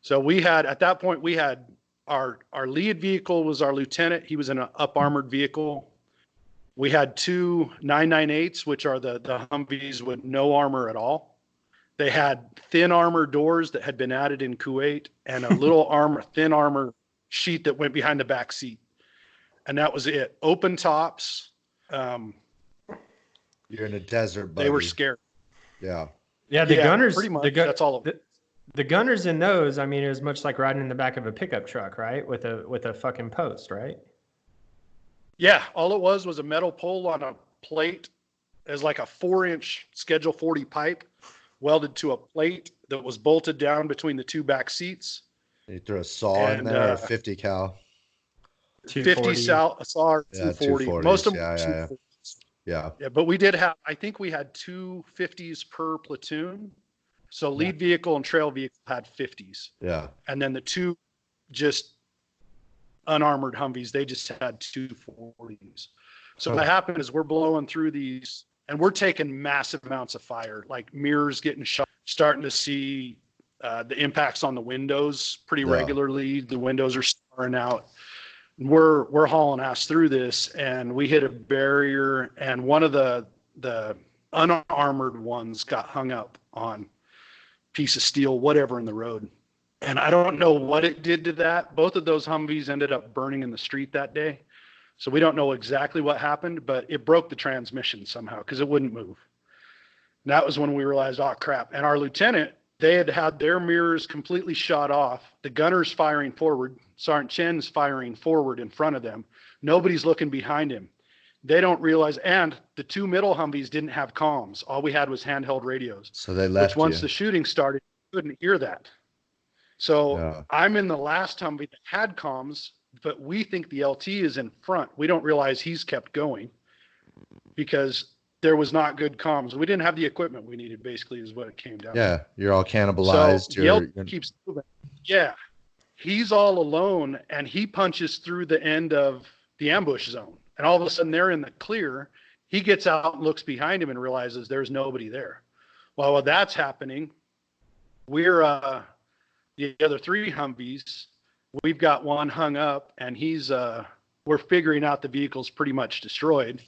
So at that point, we had our lead vehicle was our lieutenant. He was in an up armored vehicle. We had 2 998s, which are the Humvees with no armor at all. They had thin armor doors that had been added in Kuwait and a little thin armor sheet that went behind the back seat. And that was it. Open tops. You're in a desert, buddy. They were scared. Yeah. Yeah, the gunners. Pretty much. That's all of it. The gunners in those, I mean, it was much like riding in the back of a pickup truck, right? With a fucking post, right? Yeah, all it was a metal pole on a plate as like a 4-inch Schedule 40 pipe welded to a plate that was bolted down between the 2 back seats. You threw a saw in there, or a 50 cal. 50 saw or 240. Most of them Yeah. But we did have, I think we had 2 50s per platoon. So lead vehicle and trail vehicle had 50s. Yeah. And then the 2 just unarmored Humvees, they just had 2 40s. So what happened is we're blowing through these and we're taking massive amounts of fire, like mirrors getting shot, starting to see the impacts on the windows pretty regularly. The windows are starring out. We're hauling ass through this, and we hit a barrier, and one of the unarmored ones got hung up on piece of steel, whatever, in the road. And I don't know what it did to that. Both of those Humvees ended up burning in the street that day. So we don't know exactly what happened, but it broke the transmission somehow because it wouldn't move. And that was when we realized, oh crap. And our lieutenant, they had their mirrors completely shot off. The gunner's firing forward. Sergeant Chen's firing forward in front of them. Nobody's looking behind him. They don't realize, and the 2 middle Humvees didn't have comms. All we had was handheld radios. So they left. Which once the shooting started, you couldn't hear that. So I'm in the last Humvee that had comms, but we think the LT is in front. We don't realize he's kept going because there was not good comms. We didn't have the equipment we needed, basically, is what it came down to. Yeah, you're all cannibalized. So Yelp keeps moving. Yeah. He's all alone, and he punches through the end of the ambush zone. And all of a sudden, they're in the clear. He gets out and looks behind him and realizes there's nobody there. Well, while that's happening, we're the other 3 Humvees. We've got one hung up, and we're figuring out the vehicle's pretty much destroyed.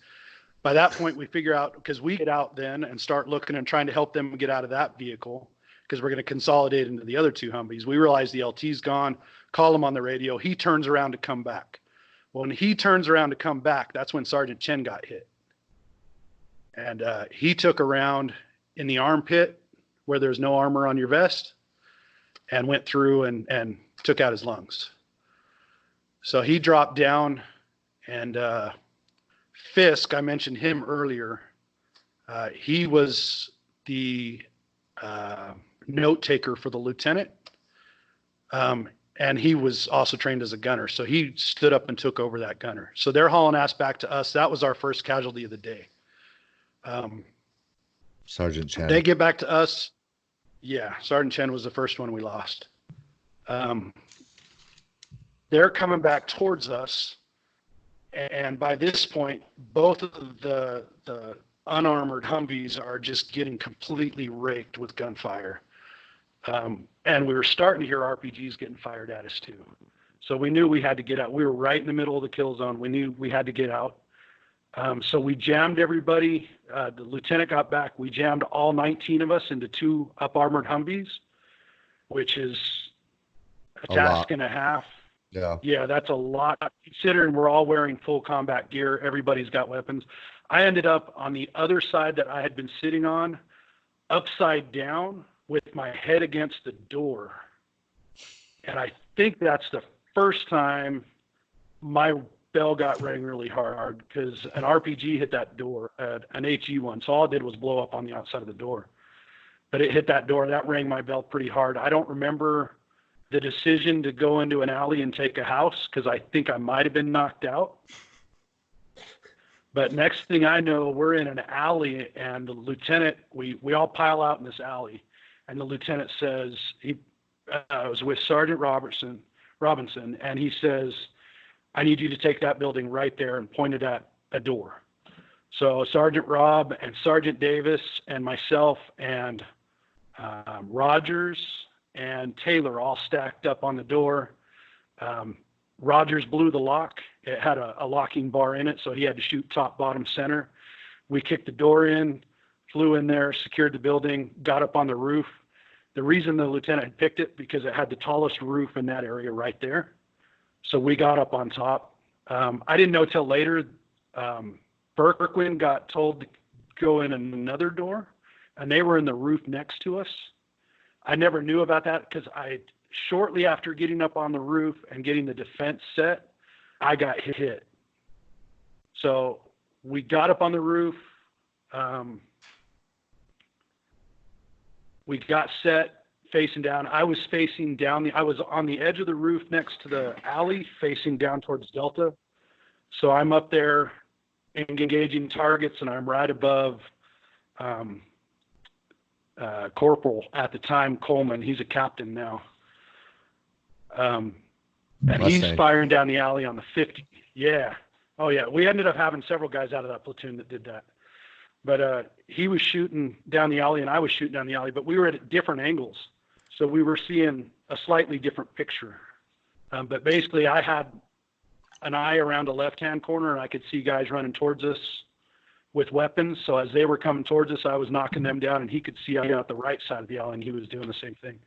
By that point, we figure out, because we get out then and start looking and trying to help them get out of that vehicle, because we're going to consolidate into the other 2 Humvees. We realize the LT's gone, call him on the radio. He turns around to come back. When he turns around to come back, that's when Sergeant Chen got hit. And he took a round in the armpit where there's no armor on your vest and went through and took out his lungs. So he dropped down, and Fisk, I mentioned him earlier. He was the note taker for the lieutenant. And he was also trained as a gunner. So he stood up and took over that gunner. So they're hauling ass back to us. That was our first casualty of the day. Sergeant Chen. They get back to us. Yeah, Sergeant Chen was the first one we lost. They're coming back towards us. And by this point, both of the unarmored Humvees are just getting completely raked with gunfire. And we were starting to hear RPGs getting fired at us too. So we knew we had to get out. We were right in the middle of the kill zone. We knew we had to get out. So we jammed everybody. The lieutenant got back. We jammed all 19 of us into 2 up-armored Humvees, which is a task and a half. Yeah. Yeah, that's a lot. Considering we're all wearing full combat gear, everybody's got weapons. I ended up on the other side that I had been sitting on, upside down, with my head against the door. And I think that's the first time my bell got rang really hard, because an RPG hit that door, an HE1. So all it did was blow up on the outside of the door. But it hit that door. That rang my bell pretty hard. I don't remember the decision to go into an alley and take a house, because I think I might have been knocked out. But next thing I know, we're in an alley, and the lieutenant, we all pile out in this alley. And the lieutenant says, I was with Sergeant Robinson, and he says, I need you to take that building right there, and pointed at a door. So Sergeant Rob and Sergeant Davis and myself and Rogers and Taylor all stacked up on the door. Rogers blew the lock. It had a locking bar in it, so he had to shoot top, bottom, center. We kicked the door in, flew in there, secured the building, got up on the roof. The reason the lieutenant had picked it, because it had the tallest roof in that area right there. So we got up on top. I didn't know till later, Berkwin got told to go in another door, and they were in the roof next to us. I never knew about that, because shortly after getting up on the roof and getting the defense set, I got hit. So we got up on the roof. We got set, facing down. I was facing down. I was on the edge of the roof next to the alley, facing down towards Delta. So I'm up there engaging targets, and I'm right above Corporal at the time, Coleman. He's a captain now. And he's firing down the alley on the 50. Yeah. Oh, yeah. We ended up having several guys out of that platoon that did that. But he was shooting down the alley, and I was shooting down the alley, but we were at different angles. So we were seeing a slightly different picture. But basically, I had an eye around a left-hand corner, and I could see guys running towards us with weapons. So as they were coming towards us, I was knocking them down, and he could see I got the right side of the alley, and he was doing the same thing.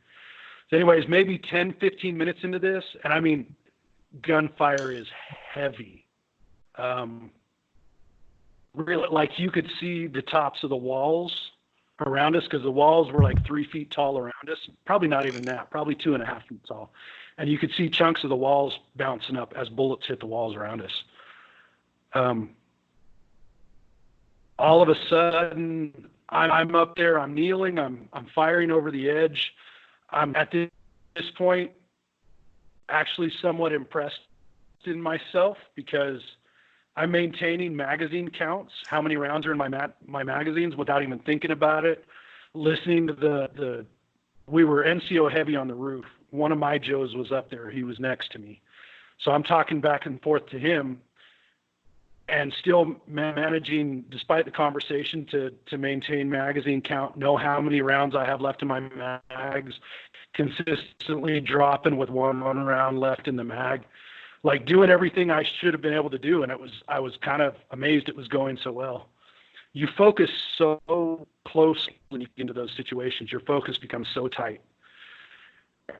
So anyways, maybe 10, 15 minutes into this, and I mean, gunfire is heavy. Really, like you could see the tops of the walls around us, because the walls were like 3 feet tall around us. Probably not even that, probably 2.5 feet tall. And you could see chunks of the walls bouncing up as bullets hit the walls around us. All of a sudden, I'm up there, I'm kneeling, I'm firing over the edge. I'm at this point actually somewhat impressed in myself, because I'm maintaining magazine counts, how many rounds are in my magazines without even thinking about it. Listening to we were NCO heavy on the roof. One of my Joes was up there. He was next to me. So I'm talking back and forth to him and still managing, despite the conversation, to maintain magazine count, know how many rounds I have left in my mags, consistently dropping with one round left in the mag, like doing everything I should have been able to do. And I was kind of amazed it was going so well. You focus so close when you get into those situations, your focus becomes so tight.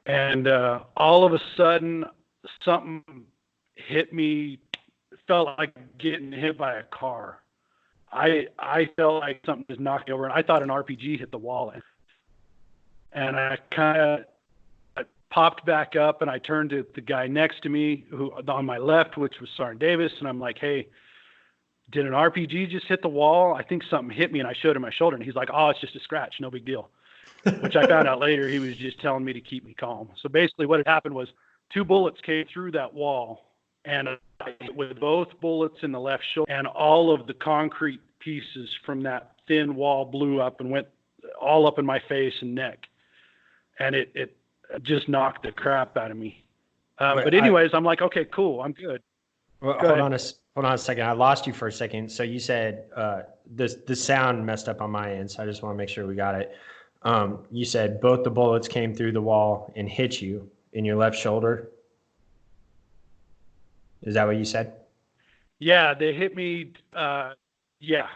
And all of a sudden, something hit me. It felt like getting hit by a car. I felt like something just knocked me over, and I thought an RPG hit the wall. And I kind of popped back up, and I turned to the guy next to me, who on my left, which was Sergeant Davis, and I'm like, "Hey, did an RPG just hit the wall? I think something hit me." And I showed him my shoulder, and he's like, "Oh, it's just a scratch, no big deal." Which I found out later, he was just telling me to keep me calm. So basically what had happened was 2 bullets came through that wall, and with both bullets in the left shoulder, and all of the concrete pieces from that thin wall blew up and went all up in my face and neck. And it just knocked the crap out of me. But anyways, I'm like, okay, cool, I'm good. Well, hold on a second. I lost you for a second. So you said the sound messed up on my end, so I just want to make sure we got it. You said both the bullets came through the wall and hit you in your left shoulder. Is that what you said? Yeah, they hit me. Yeah.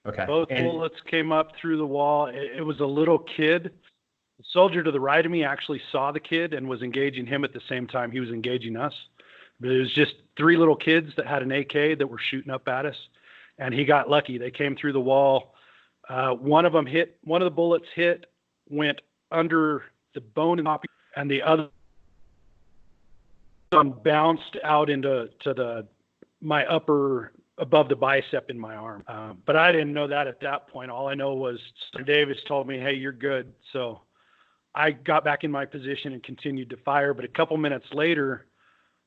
Okay. Both bullets came up through the wall. It was a little kid. The soldier to the right of me actually saw the kid and was engaging him at the same time he was engaging us. But it was just 3 little kids that had an AK that were shooting up at us. And he got lucky. They came through the wall. One of the bullets went under the bone and the other bounced out into my upper, above the bicep in my arm. But I didn't know that at that point. All I know was Sir Davis told me, "Hey, you're good." So I got back in my position and continued to fire. But a couple minutes later,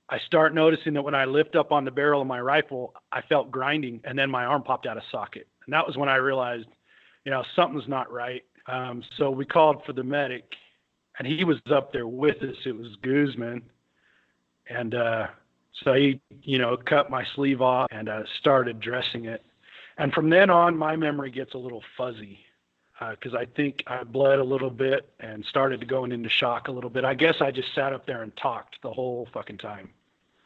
I start noticing that when I lift up on the barrel of my rifle, I felt grinding, and then my arm popped out of socket. And that was when I realized, something's not right. So we called for the medic, and he was up there with us. It was Guzman. And so he, cut my sleeve off and started dressing it. And from then on, my memory gets a little fuzzy because I think I bled a little bit and started going into shock a little bit. I guess I just sat up there and talked the whole fucking time.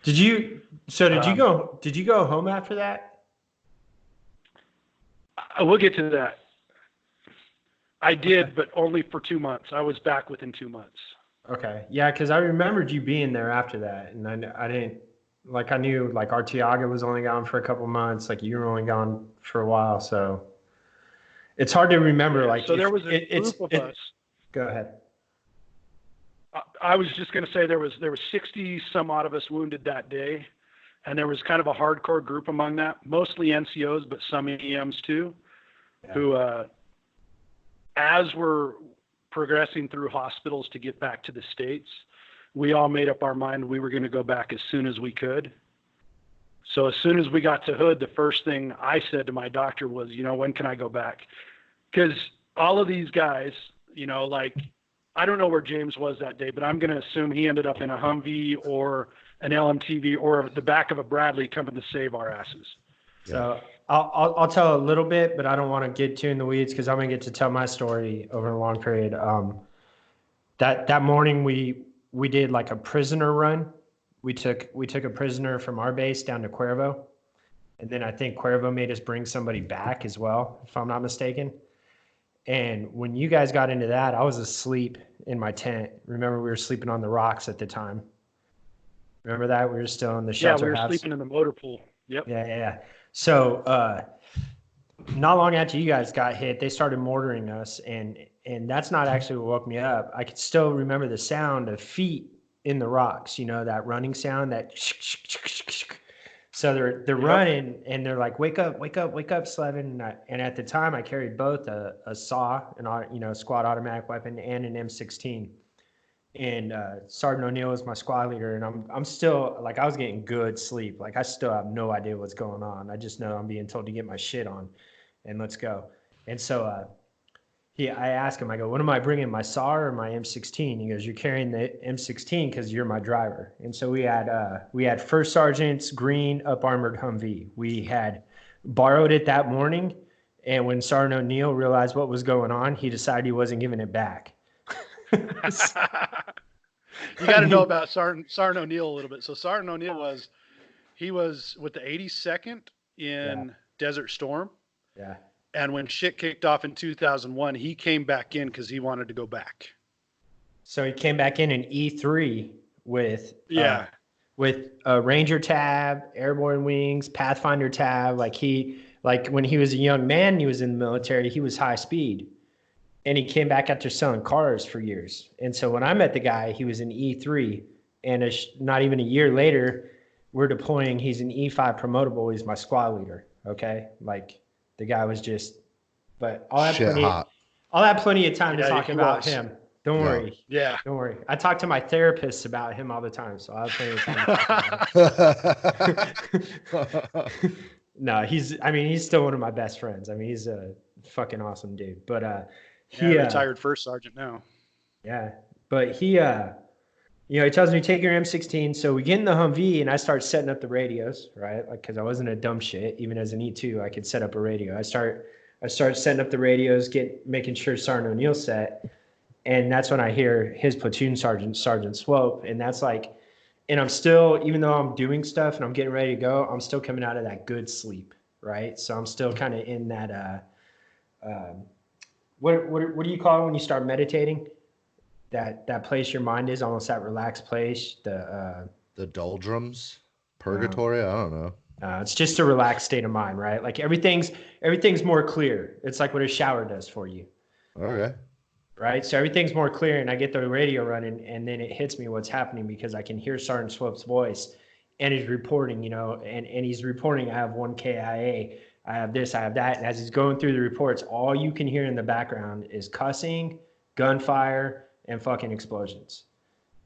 Did you go home after that? We'll get to that. I did, but only for 2 months. I was back within 2 months. Okay. Yeah, because I remembered you being there after that. And I didn't, I knew, Arteaga was only gone for a couple months. You were only gone for a while. So it's hard to remember. So there was a group of us. Go ahead. I was just going to say there was 60 some odd of us wounded that day. And there was kind of a hardcore group among that, mostly NCOs, but some EMs too, who, as we're progressing through hospitals to get back to the States, we all made up our mind we were going to go back as soon as we could. So as soon as we got to Hood, the first thing I said to my doctor was, when can I go back? Because all of these guys, I don't know where James was that day, but I'm going to assume he ended up in a Humvee or an LMTV or the back of a Bradley coming to save our asses. So I'll tell a little bit, but I don't want to get too in the weeds because I'm going to get to tell my story over a long period. That morning we did a prisoner run. We took a prisoner from our base down to Cuervo. And then I think Cuervo made us bring somebody back as well, if I'm not mistaken. And when you guys got into that, I was asleep in my tent. Remember, we were sleeping on the rocks at the time. Remember that? We were still in the shelter house. Yeah, we were sleeping in the motor pool. Yep. Yeah. So not long after you guys got hit, they started mortaring us. And that's not actually what woke me up. I could still remember the sound of feet in the rocks, that running sound, that so they're running and they're like, wake up, Slevin. And at the time I carried both a saw, squad automatic weapon, and an M16. and Sergeant O'Neill was my squad leader, and I'm still like I was getting good sleep. Like I still have no idea what's going on. I just know I'm being told to get my shit on, and let's go. And so I asked him, I go, what am I bringing, my SAR or my M16? He goes, you're carrying the M16 because you're my driver. And so we had First Sergeant's green up armored Humvee. We had borrowed it that morning, and when Sergeant O'Neill realized what was going on, he decided he wasn't giving it back. You got to know about Sergeant O'Neill a little bit. So Sergeant O'Neill was with the 82nd in Desert Storm. Yeah. And when shit kicked off in 2001, he came back in because he wanted to go back. So he came back in an E3 with with a Ranger tab, Airborne Wings, Pathfinder tab. Like when he was a young man, he was in the military. He was high speed, and he came back after selling cars for years. And so when I met the guy, he was an E3, and not even a year later, we're deploying. He's an E5 promotable. He's my squad leader. Okay, like. The guy was just, but I'll have plenty of time to talk about him. Don't worry. Yeah. Don't worry. I talk to my therapists about him all the time, so I'll have plenty of time to talk about him. No, he's still one of my best friends. I mean, he's a fucking awesome dude. But he retired first sergeant now. Yeah. But he he tells me, take your M16. So we get in the Humvee and I start setting up the radios, right? Like, cause I wasn't a dumb shit. Even as an E2, I could set up a radio. I start setting up the radios, making sure Sergeant O'Neill's set. And that's when I hear his platoon sergeant, Sergeant Swope. And that's like, and I'm still, even though I'm doing stuff and I'm getting ready to go, I'm still coming out of that good sleep. Right. So I'm still kind of in that, what do you call it when you start meditating? That place your mind is, almost that relaxed place. The doldrums, purgatory. I don't know. It's just a relaxed state of mind, right? Like everything's more clear. It's like what a shower does for you. Okay. Right. So everything's more clear, and I get the radio running, and then it hits me what's happening because I can hear Sergeant Swope's voice, and he's reporting, and he's reporting. I have 1 KIA. I have this. I have that. And as he's going through the reports, all you can hear in the background is cussing, gunfire, and fucking explosions.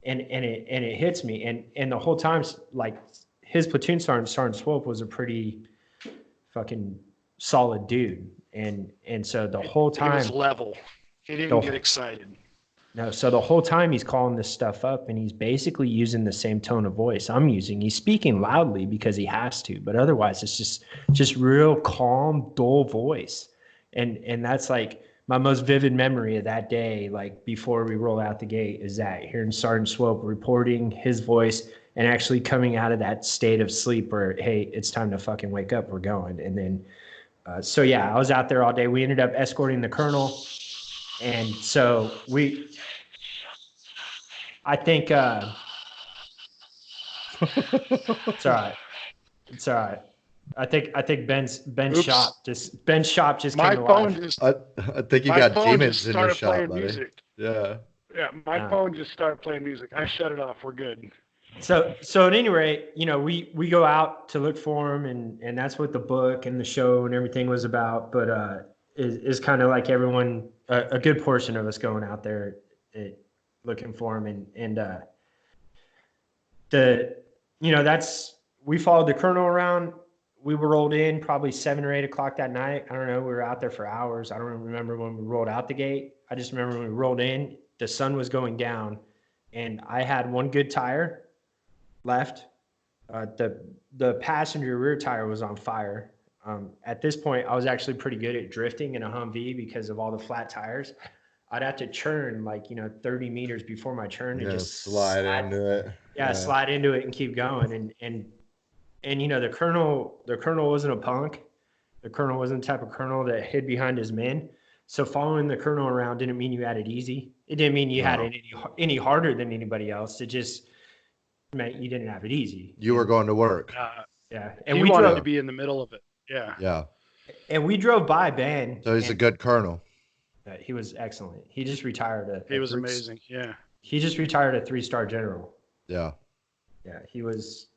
And it hits me. And the whole time, like, his platoon Sergeant Swope was a pretty fucking solid dude. And so the whole time he was level. He didn't get excited. No, so the whole time he's calling this stuff up, and he's basically using the same tone of voice I'm using. He's speaking loudly because he has to, but otherwise it's just real calm, dull voice. And that's like my most vivid memory of that day, like before we roll out the gate, is that hearing Sergeant Swope reporting his voice and actually coming out of that state of sleep where, hey, it's time to fucking wake up, we're going. And then, so yeah, I was out there all day. We ended up escorting the colonel. And so I think, it's all right. It's all right. I think Ben's shop just came my alive. phone just I think you got demons in your started shop, playing buddy. music. Yeah. Yeah, my phone just started playing music. I shut it off. We're good. So at any rate, we go out to look for him, and that's what the book and the show and everything was about. But is kind of like everyone, a good portion of us going out there looking for him, and we followed the colonel around. We were rolled in probably 7 or 8 o'clock that night. I don't know. We were out there for hours. I don't remember when we rolled out the gate. I just remember when we rolled in, the sun was going down, and I had one good tire left. The passenger rear tire was on fire. At this point, I was actually pretty good at drifting in a Humvee because of all the flat tires. I'd have to churn 30 meters before my turn and just slide into it. Yeah, slide into it and keep going. And the colonel wasn't a punk. The colonel wasn't the type of colonel that hid behind his men. So following the colonel around didn't mean you had it easy. It didn't mean you had it any harder than anybody else. It just meant you didn't have it easy. You were going to work. Yeah. And we wanted to be in the middle of it. Yeah. Yeah. And we drove by Ben. So he's a good colonel. He was excellent. He just retired. He was amazing. Yeah. He just retired a 3-star general. Yeah. Yeah. He was,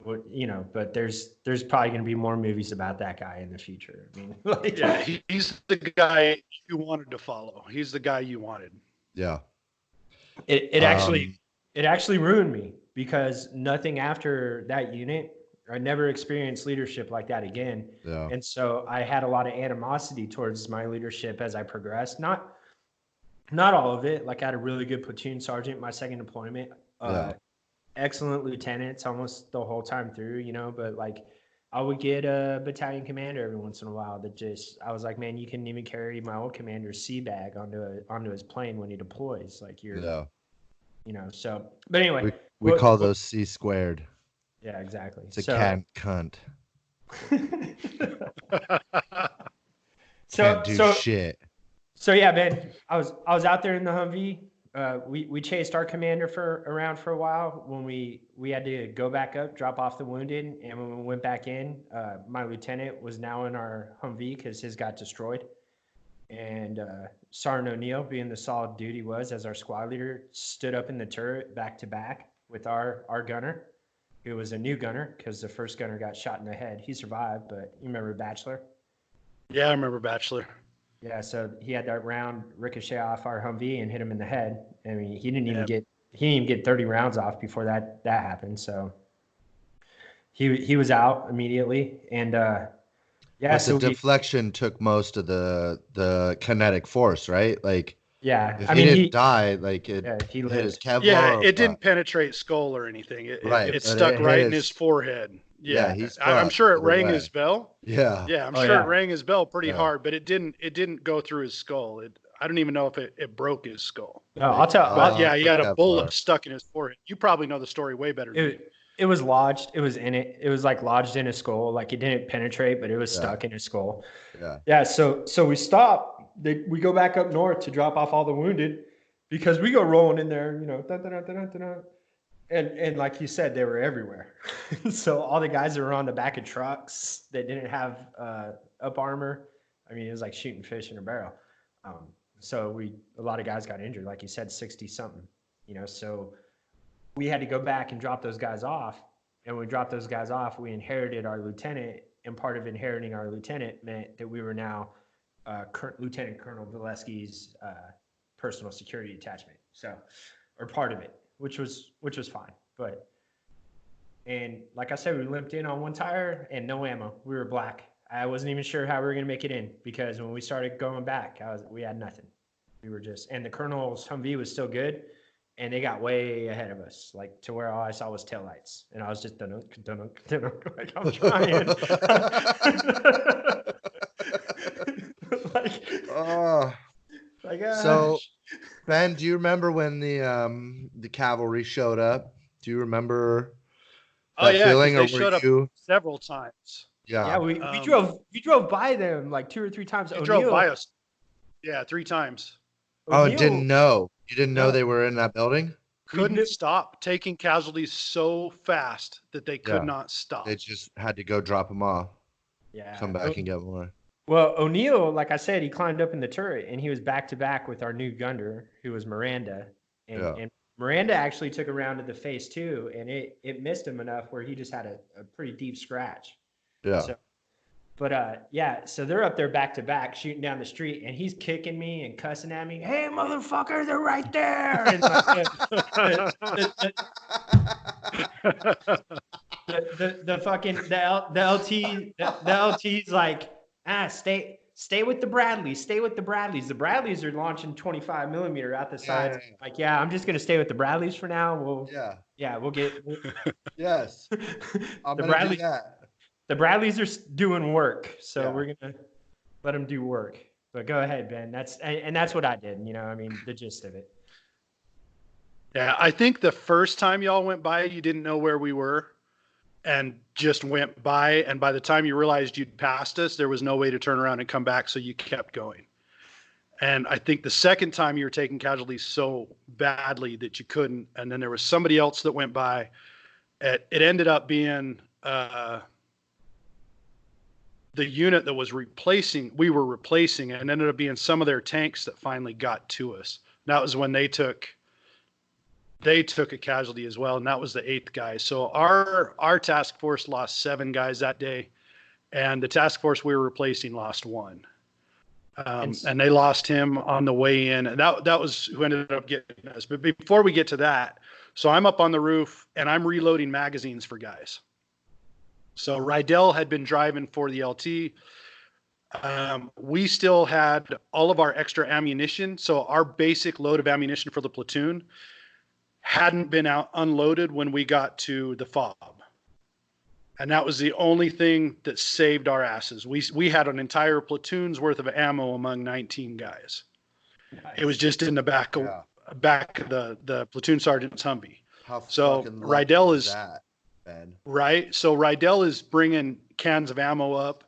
but there's probably going to be more movies about that guy in the future. I mean, yeah, he's the guy you wanted to follow. He's the guy you wanted. Yeah. It actually ruined me because nothing after that unit, I never experienced leadership like that again. Yeah. And so I had a lot of animosity towards my leadership as I progressed. Not all of it. Like I had a really good platoon sergeant my second deployment. Yeah. Excellent lieutenants almost the whole time through, you know, but like I would get a battalion commander every once in a while that just I was like, man, you couldn't even carry my old commander's sea bag onto his plane when he deploys. Like you're Yeah. you know, so but anyway. We call those C squared. Yeah, exactly. It's a can't cunt. Can't do shit. So yeah, man, I was out there in the Humvee. We chased our commander around for a while when we had to go back up, drop off the wounded, and when we went back in, my lieutenant was now in our Humvee because his got destroyed. And Sergeant O'Neill, being the solid dude he was as our squad leader, stood up in the turret back to back with our gunner, who was a new gunner because the first gunner got shot in the head. He survived, but you remember Bachelor? Yeah, I remember Bachelor. Yeah, so he had that round ricochet off our Humvee and hit him in the head. I mean, he didn't even get 30 rounds off before that happened. So he was out immediately, and yeah. But so the deflection took most of the kinetic force, right? Like, yeah, if I he mean, didn't die, like it he hit his Kevlar. Yeah, it didn't penetrate skull or anything. It stuck right in his forehead. Yeah, I'm sure it rang his bell. Yeah. Yeah, I'm sure it rang his bell pretty hard, but it didn't go through his skull. I don't even know if it broke his skull. No, I'll tell. Yeah, he had a bullet stuck in his forehead. You probably know the story way better than me. It was lodged. It was in it. It was like lodged in his skull. Like it didn't penetrate, but it was stuck in his skull. Yeah. Yeah. So we stop. We go back up north to drop off all the wounded because we go rolling in there, you know, and like you said, they were everywhere. So all the guys that were on the back of trucks that didn't have up armor, I mean, it was like shooting fish in a barrel. So a lot of guys got injured, like you said, 60 something, you know, so we had to go back and drop those guys off. And when we dropped those guys off, we inherited our lieutenant, and part of inheriting our lieutenant meant that we were now Lieutenant Colonel Valesky's personal security attachment. So, or part of it, which was fine. And like I said, we limped in on one tire and no ammo. We were black. I wasn't even sure how we were going to make it in because when we started going back, we had nothing. We were and the Colonel's Humvee was still good. And they got way ahead of us, like to where all I saw was taillights. And I was just like I'm trying. So, Ben, do you remember when the cavalry showed up? Do you remember that feeling? They showed up several times. Yeah, we drove by them like 2 or 3 times. They drove by us. Yeah, 3 times. Oh, and didn't know. You didn't know they were in that building? Couldn't stop taking casualties so fast that they could not stop. They just had to go drop them off. Yeah. Come back and get more. Well, O'Neill, like I said, he climbed up in the turret and he was back to back with our new gunner, who was Miranda. And Miranda actually took a round to the face too, and it missed him enough where he just had a pretty deep scratch. Yeah. So they're up there back to back shooting down the street, and he's kicking me and cussing at me. Hey, motherfucker, they're right there. And the LT's like, stay with the Bradleys, stay with the Bradleys. The Bradleys are launching 25 millimeter out the sides. Yeah. Like, I'm just gonna stay with the Bradleys for now. We'll get. Yes, I'm gonna do that. The Bradleys are doing work, so we're gonna let them do work. But go ahead, Ben. That's what I did. You know, I mean, the gist of it. Yeah, I think the first time y'all went by, you didn't know where we were, and just went by. And by the time you realized you'd passed us, there was no way to turn around and come back, so you kept going. And I think the second time you were taking casualties so badly that you couldn't, and then there was somebody else that went by. It ended up being the unit that we were replacing, and ended up being some of their tanks that finally got to us. And that was when they took a casualty as well, and that was the 8th guy. So our task force lost 7 guys that day, and the task force we were replacing lost 1. And they lost him on the way in. And that was who ended up getting us. But before we get to that, so I'm up on the roof and I'm reloading magazines for guys. So Rydell had been driving for the LT. We still had all of our extra ammunition. So our basic load of ammunition for the platoon hadn't been unloaded when we got to the fob. And that was the only thing that saved our asses. We had an entire platoon's worth of ammo among 19 guys. Nice. It was just in the back of the platoon sergeant's Humvee. So Rydell is that, Ben? Right. So Rydell is bringing cans of ammo up,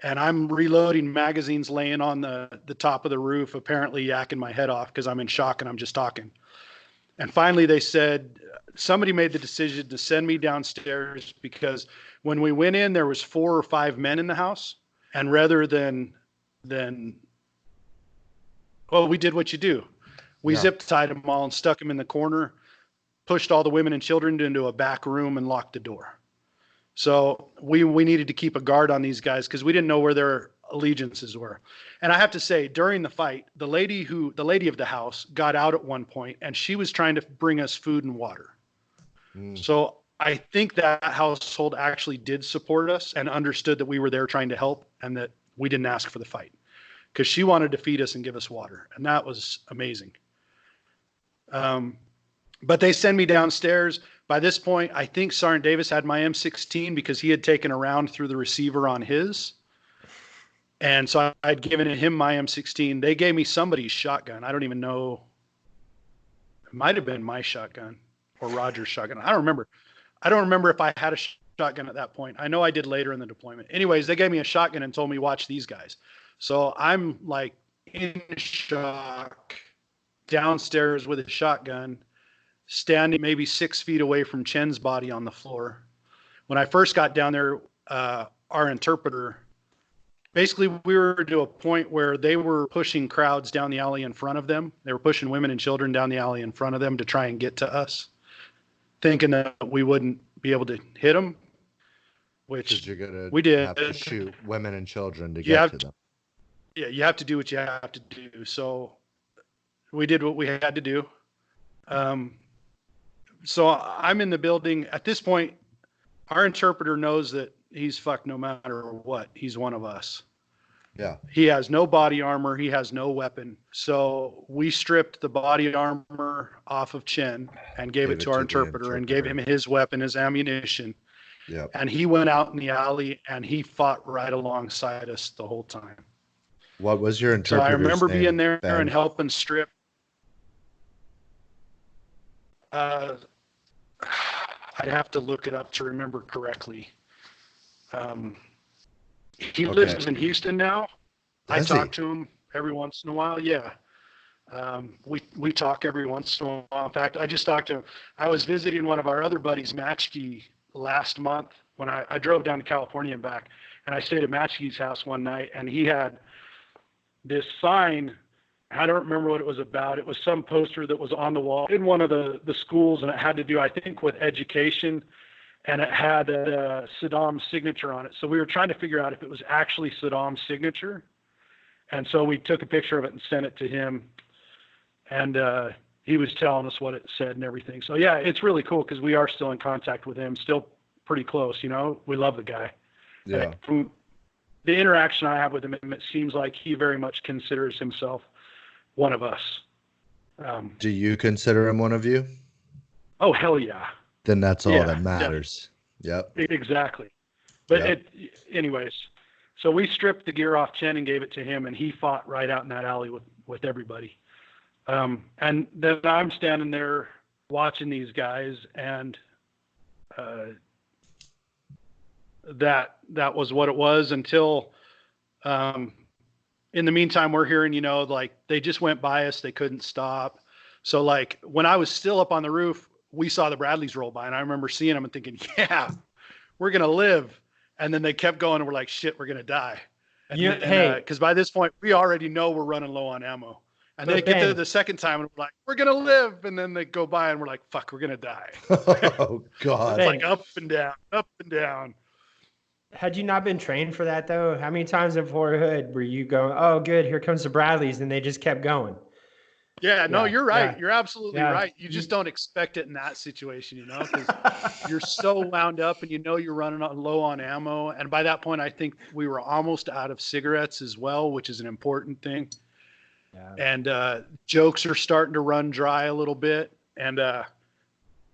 and I'm reloading magazines, laying on the top of the roof, apparently yakking my head off because I'm in shock and I'm just talking. And finally, they said somebody made the decision to send me downstairs because when we went in, there was 4 or 5 men in the house, and rather than we did what you do. We zip tied them all and stuck them in the corner, pushed all the women and children into a back room and locked the door. So we needed to keep a guard on these guys because we didn't know where their allegiances were. And I have to say, during the fight, the lady of the house got out at one point, and she was trying to bring us food and water. So I think that household actually did support us and understood that we were there trying to help and that we didn't ask for the fight, because she wanted to feed us and give us water. And that was amazing. But they send me downstairs. By this point, I think Sergeant Davis had my M16 because he had taken a round through the receiver on his. And so I'd given him my M16. They gave me somebody's shotgun. I don't even know. It might have been my shotgun or Roger's shotgun. I don't remember. I don't remember if I had a shotgun at that point. I know I did later in the deployment. Anyways, they gave me a shotgun and told me, watch these guys. So I'm like in shock, downstairs with a shotgun, standing maybe 6 feet away from Chen's body on the floor. When I first got down there, our interpreter, basically we were to a point where they were pushing crowds down the alley in front of them. They were pushing women and children down the alley in front of them to try and get to us, thinking that we wouldn't be able to hit them, which we did. Have to shoot women and children to get to them. Yeah, you have to do what you have to do. So we did what we had to do. So I'm in the building. At this point, our interpreter knows that he's fucked no matter what. He's one of us. Yeah. He has no body armor. He has no weapon. So we stripped the body armor off of Chen and gave it to our interpreter and gave him his weapon, his ammunition. Yep. And he went out in the alley and he fought right alongside us the whole time. What was your interpreter's name? So I remember being there, Ben? And helping strip. I'd have to look it up to remember correctly. He lives in Houston now. I talk to him every once in a while. Yeah. We talk every once in a while. In fact, I just talked to him. I was visiting one of our other buddies, Matchkey, last month when I drove down to California and back, and I stayed at Matchkey's house one night, and he had this sign. I don't remember what it was about. It was some poster that was on the wall in one of the schools, and it had to do, I think, with education, and it had Saddam's signature on it. So we were trying to figure out if it was actually Saddam's signature. And so we took a picture of it and sent it to him, and he was telling us what it said and everything. So yeah, it's really cool because we are still in contact with him, still pretty close, you know. We love the guy. Yeah. From the interaction I have with him, it seems like he very much considers himself one of us. Do you consider him one of you? Oh, hell yeah. Then that's all that matters. Definitely. Yep. Exactly. But anyways, so we stripped the gear off Chen and gave it to him, and he fought right out in that alley with everybody. And then I'm standing there watching these guys, and that was what it was until in the meantime, we're hearing, you know, like they just went by us. They couldn't stop. So like when I was still up on the roof, we saw the Bradleys roll by, and I remember seeing them and thinking, yeah, we're going to live. And then they kept going and we're like, shit, we're going to die. And because by this point we already know we're running low on ammo. And then they get to the second time and we're like, we're going to live. And then they go by and we're like, fuck, we're going to die. Oh God. It's like up and down, up and down. Had you not been trained for that though? How many times in Fort Hood were you going, oh, good, here comes the Bradleys, and they just kept going? Yeah, no, Yeah, you're right. yeah, You're absolutely yeah. right. You just don't expect it in that situation, because you're so wound up and you're running low on ammo. And by that point, I think we were almost out of cigarettes as well, which is an important thing. Yeah. And jokes are starting to run dry a little bit. And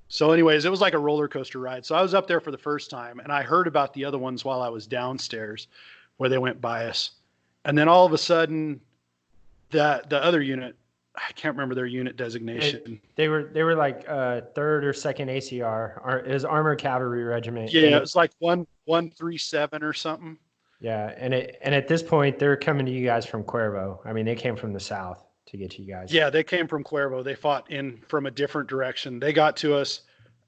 so anyways, it was like a roller coaster ride. So I was up there for the first time and I heard about the other ones while I was downstairs where they went by us. And then all of a sudden the other unit, I can't remember their unit designation. They were like third or second ACR. It was Armored Cavalry Regiment. Yeah, it was like 137 or something. Yeah, and at this point they're coming to you guys from Cuervo. I mean, they came from the south to get to you guys. Yeah, they came from Cuervo. They fought in from a different direction. They got to us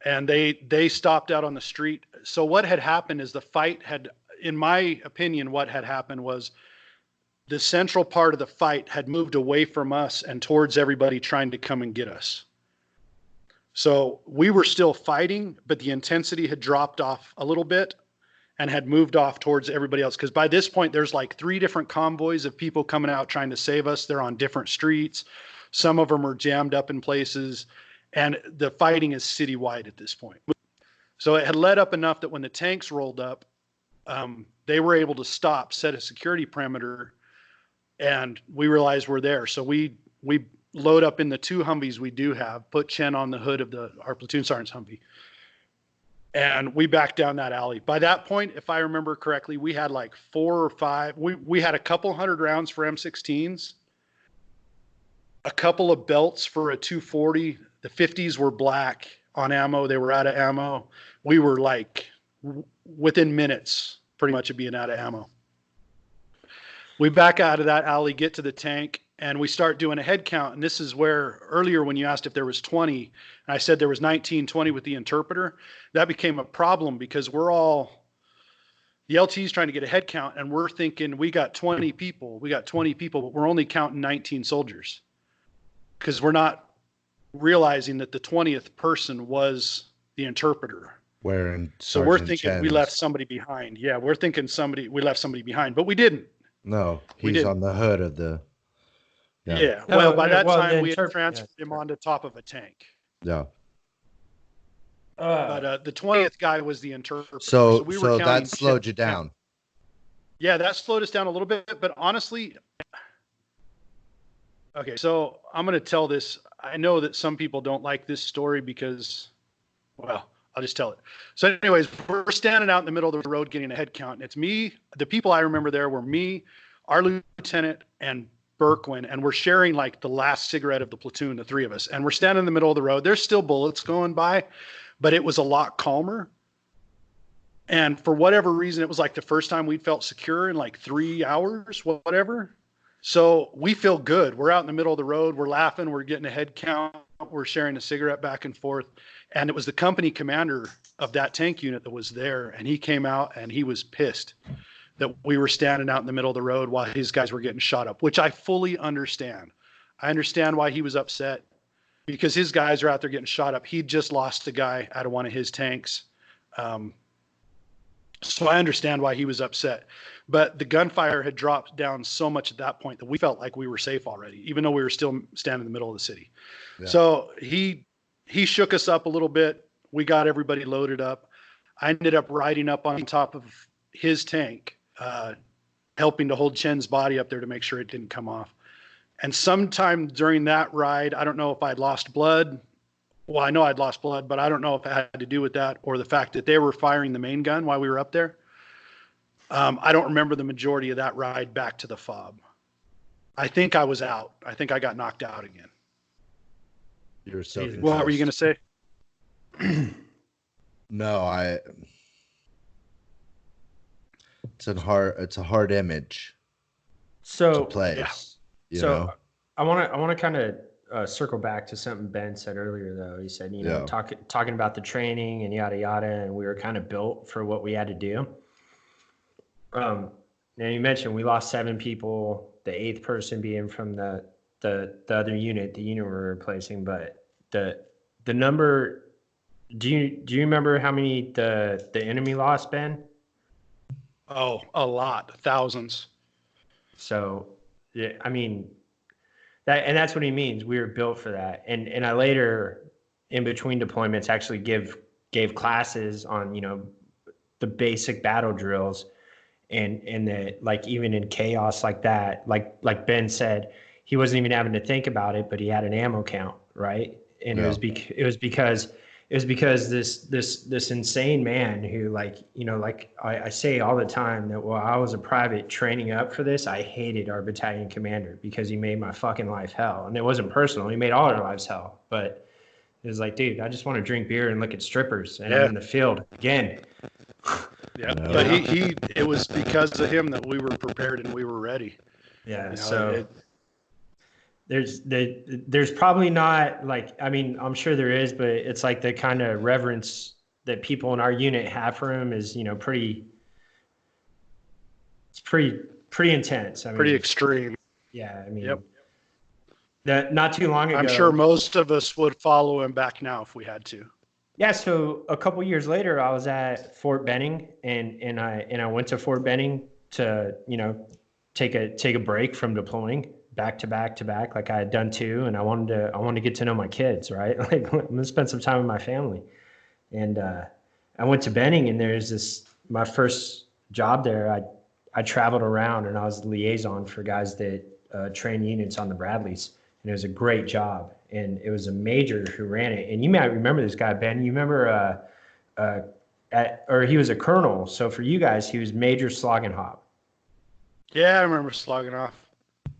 and they stopped out on the street. So what had happened is the fight had, in my opinion, what had happened was the central part of the fight had moved away from us and towards everybody trying to come and get us. So we were still fighting, but the intensity had dropped off a little bit and had moved off towards everybody else. Because by this point, there's like 3 different convoys of people coming out trying to save us. They're on different streets. Some of them are jammed up in places. And the fighting is citywide at this point. So it had led up enough that when the tanks rolled up, they were able to stop, set a security perimeter, and we realized we're there. So we load up in the 2 Humvees we do have, put Chen on the hood of our platoon sergeant's Humvee, and we backed down that alley. By that point, if I remember correctly, we had like 4 or 5. We had a couple hundred rounds for M16s, a couple of belts for a 240. The 50s were black on ammo. They were out of ammo. We were like within minutes pretty much of being out of ammo. We back out of that alley, get to the tank, and we start doing a head count. And this is where earlier when you asked if there was 20, and I said there was 19, 20 with the interpreter, that became a problem because the LT is trying to get a head count and we're thinking we got 20 people, but we're only counting 19 soldiers because we're not realizing that the 20th person was the interpreter. So we're thinking we left somebody behind. Yeah, we're thinking we left somebody behind, but we didn't. No, he's on the hood of the. Yeah. Well, by that time we had transferred him onto top of a tank. Yeah. But the 20th guy was the interpreter. So that slowed you down. Yeah, that slowed us down a little bit. But honestly, okay, so I'm going to tell this. I know that some people don't like this story because, well, I'll just tell it. So anyways, we're standing out in the middle of the road getting a head count. And it's me. The people I remember there were me, our lieutenant, and Berkwin. And we're sharing like the last cigarette of the platoon, the 3 of us. And we're standing in the middle of the road. There's still bullets going by, but it was a lot calmer. And for whatever reason, it was like the first time we'd felt secure in like 3 hours, whatever. So we feel good. We're out in the middle of the road. We're laughing. We're getting a head count. We're sharing a cigarette back and forth. And it was the company commander of that tank unit that was there. And he came out and he was pissed that we were standing out in the middle of the road while his guys were getting shot up, which I fully understand. I understand why he was upset because his guys are out there getting shot up. He'd just lost a guy out of one of his tanks. So I understand why he was upset. But the gunfire had dropped down so much at that point that we felt like we were safe already, even though we were still standing in the middle of the city. Yeah. So he shook us up a little bit. We got everybody loaded up. I ended up riding up on top of his tank, helping to hold Chen's body up there to make sure it didn't come off. And sometime during that ride, I don't know if I'd lost blood. Well, I know I'd lost blood, but I don't know if it had to do with that or the fact that they were firing the main gun while we were up there. I don't remember the majority of that ride back to the fob. I think I was out. I think I got knocked out again. You're so. What were you going to say? No, it's a hard image. To play. Yeah. So I want to kind of circle back to something Ben said earlier, though. He said, talking about the training and yada yada, and we were kind of built for what we had to do. Now you mentioned we lost 7 people, the 8th person being from the other unit, the unit we're replacing. But the number, do you remember how many the enemy lost, Ben? Oh, a lot, thousands. So, yeah, I mean, that's what he means. We were built for that. And I later, in between deployments, actually gave classes on, the basic battle drills, and the, like, even in chaos like that, like Ben said, he wasn't even having to think about it, but he had an ammo count, right? And Yeah. it was because this insane man who, like, like I say all the time, that while I was a private training up for this, I hated our battalion commander because he made my fucking life hell. And it wasn't personal. He made all our lives hell. But it was like, dude, I just want to drink beer and look at strippers, and I'm Yeah. in the field again. Yeah, No. but it was because of him that we were prepared and we were ready. Yeah. You know, So there's probably not, like, I mean, I'm sure there is, but it's like the kind of reverence that people in our unit have for him is, it's pretty intense. I mean, pretty extreme. yeah, I mean, Yep. that not too long ago. I'm sure most of us would follow him back now if we had to. Yeah, so a couple years later, I was at Fort Benning, and I went to Fort Benning to, take a break from deploying back to back to back, like I had done too, and I wanted to get to know my kids, right? Like, I'm gonna spend some time with my family, and I went to Benning, and there's my first job there. I traveled around, and I was the liaison for guys that train units on the Bradleys, and it was a great job. And it was a major who ran it. And you might remember this guy, Ben. You remember, or he was a colonel. So for you guys, he was Major Sloggenhop. Yeah, I remember slogging off.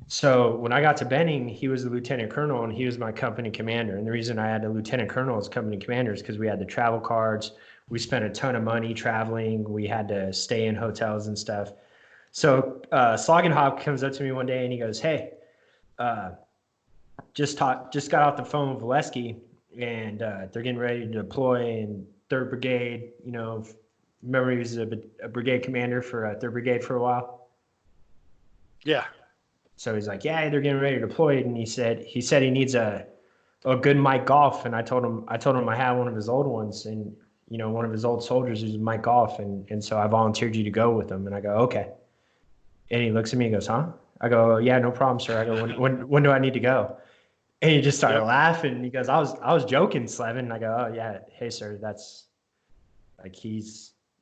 So when I got to Benning, he was the lieutenant colonel, and he was my company commander. And the reason I had a lieutenant colonel as company commander is because we had the travel cards. We spent a ton of money traveling. We had to stay in hotels and stuff. So Sloggenhop comes up to me one day and he goes, "Hey, just got off the phone with Valesky, and they're getting ready to deploy in 3rd Brigade. Remember he was a brigade commander for 3rd Brigade for a while." Yeah. So he's like, "Yeah, they're getting ready to deploy," and he said he needs a good Mike Golf, and I told him I had one of his old ones, and one of his old soldiers is Mike Golf, and so I volunteered you to go with him, and I go, "Okay," and he looks at me and goes, "Huh?" I go, "Yeah, no problem, sir." I go, when do I need to go?" And he just started laughing. He goes, I was joking, Slevin." And I go, "Oh yeah, hey sir, that's like,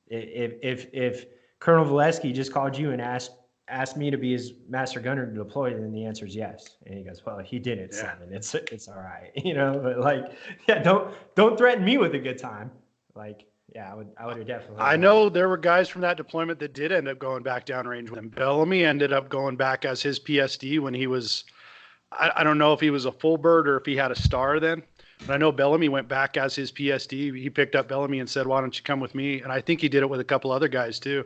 if Colonel Valesky just called you and asked me to be his master gunner to deploy, then the answer is yes." And he goes, "Well, he didn't, Slevin. It's all right, but like, yeah, don't threaten me with a good time." Like, yeah, I would have definitely. I know there were guys from that deployment that did end up going back downrange with him. Bellamy ended up going back as his PSD when he was, I don't know if he was a full bird or if he had a star then, but I know Bellamy went back as his PSD. He picked up Bellamy and said, "Why don't you come with me?" And I think he did it with a couple other guys too.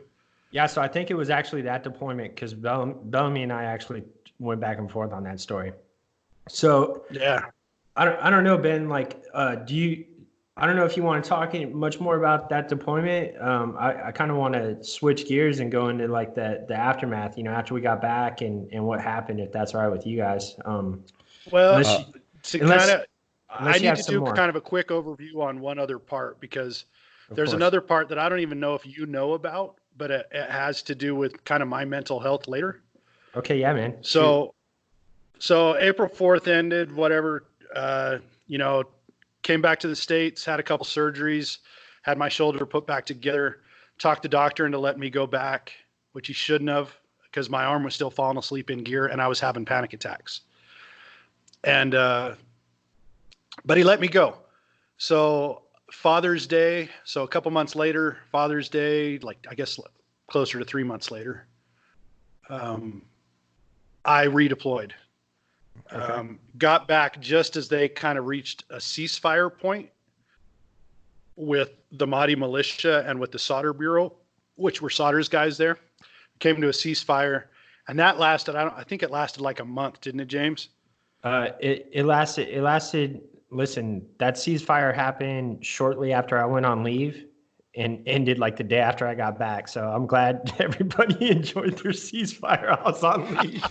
Yeah, so I think it was actually that deployment, because Bellamy and I actually went back and forth on that story. So yeah, I don't know, Ben. Like, I don't know if you want to talk much more about that deployment. I kind of want to switch gears and go into like the aftermath. After we got back and what happened, if that's all right with you guys. Well, I need to do more. kind of a quick overview on one other part, because there's course. another part that I don't even know if you know about, but it has to do with kind of my mental health later. Okay, yeah, man. So April 4th ended, whatever, came back to the States, had a couple surgeries, had my shoulder put back together, talked the doctor into letting me go back, which he shouldn't have, because my arm was still falling asleep in gear and I was having panic attacks. And, but he let me go. So Father's Day, so a couple months later, Father's Day, like I guess closer to 3 months later, I redeployed. Okay. Got back just as they kind of reached a ceasefire point with the Mahdi militia and with the Solder Bureau, which were Solder's guys there. Came to a ceasefire, and that lasted, I think it lasted like a month, didn't it, James? It lasted. Listen, that ceasefire happened shortly after I went on leave and ended like the day after I got back. So I'm glad everybody enjoyed their ceasefire. I was on leave.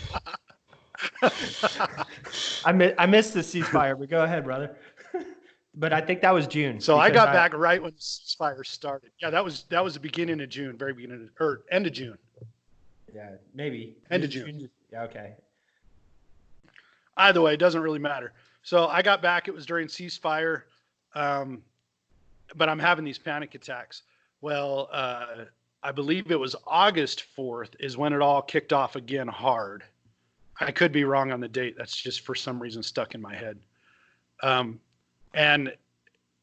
I missed the ceasefire, but go ahead, brother. But I think that was June. So I because got back right when the ceasefire started. Yeah, that was the beginning of June, very beginning or end of June. Yeah, maybe. End of June. Yeah, okay. Either way, it doesn't really matter. So I got back. It was during ceasefire, but I'm having these panic attacks. Well, I believe it was August 4th is when it all kicked off again hard. I could be wrong on the date. That's just for some reason stuck in my head. And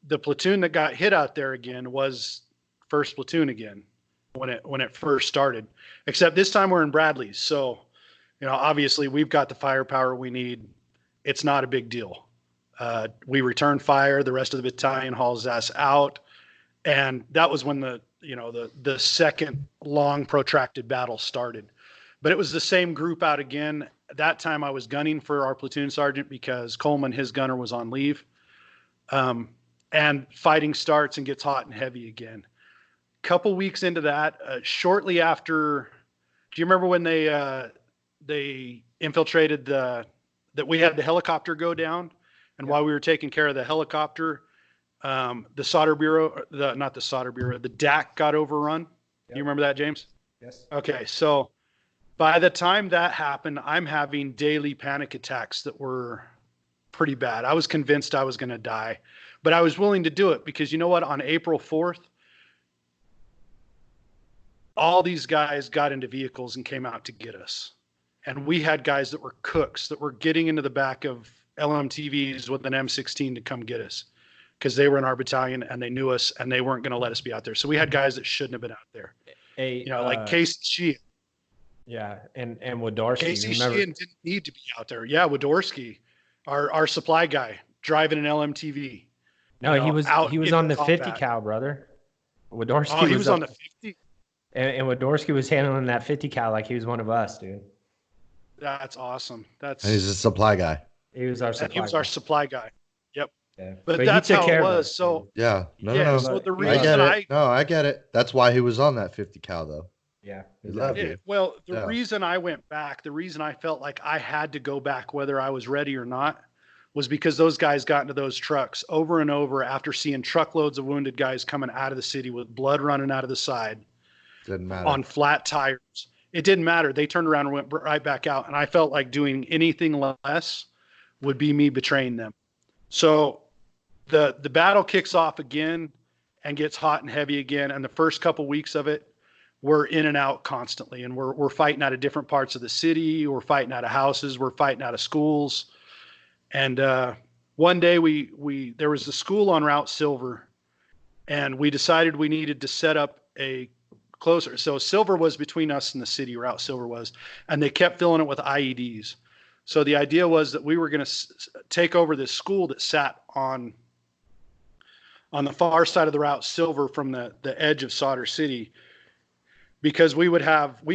the platoon that got hit out there again was 1st Platoon again when it first started. Except this time we're in Bradley's. So, obviously we've got the firepower we need. It's not a big deal. We return fire. The rest of the battalion hauls us out. And that was when the second long protracted battle started. But it was the same group out again. That time I was gunning for our platoon sergeant because Coleman, his gunner, was on leave. And fighting starts and gets hot and heavy again. Couple weeks into that, shortly after, do you remember when they infiltrated that we had the helicopter go down? And while we were taking care of the helicopter, the Solder Bureau, the DAC got overrun. Yep. You remember that, James? Yes. Okay. So by the time that happened, I'm having daily panic attacks that were pretty bad. I was convinced I was going to die, but I was willing to do it because you know what? On April 4th, all these guys got into vehicles and came out to get us. And we had guys that were cooks that were getting into the back of LMTVs with an M16 to come get us because they were in our battalion and they knew us and they weren't going to let us be out there. So we had guys that shouldn't have been out there. Like Casey Sheehan. Yeah. And Wodorsky. Casey Sheehan didn't need to be out there. Yeah. Wodorsky, our supply guy, driving an LMTV. No, he was on the 50 cal, brother. Wodorsky was on the 50. And Wodorsky was handling that 50 cal like he was one of us, dude. That's awesome. And he's a supply guy. He was our supply guy. Yep. Yeah. But that's how it was. So yeah. No. So the reason I get it. That's why he was on that 50 cal though. Yeah. Well, the reason I went back, the reason I felt like I had to go back, whether I was ready or not, was because those guys got into those trucks over and over after seeing truckloads of wounded guys coming out of the city with blood running out of the side. Didn't matter. On flat tires. It didn't matter. They turned around and went right back out. And I felt like doing anything less would be me betraying them. So the battle kicks off again and gets hot and heavy again. And the first couple weeks of it, we're in and out constantly. And we're fighting out of different parts of the city. We're fighting out of houses. We're fighting out of schools. And one day there was a school on Route Silver. And we decided we needed to set up a closer. So Silver was between us and the city, Route Silver was, and they kept filling it with IEDs. So the idea was that we were going to take over this school that sat on the far side of the Route Silver from the edge of Solder City, because we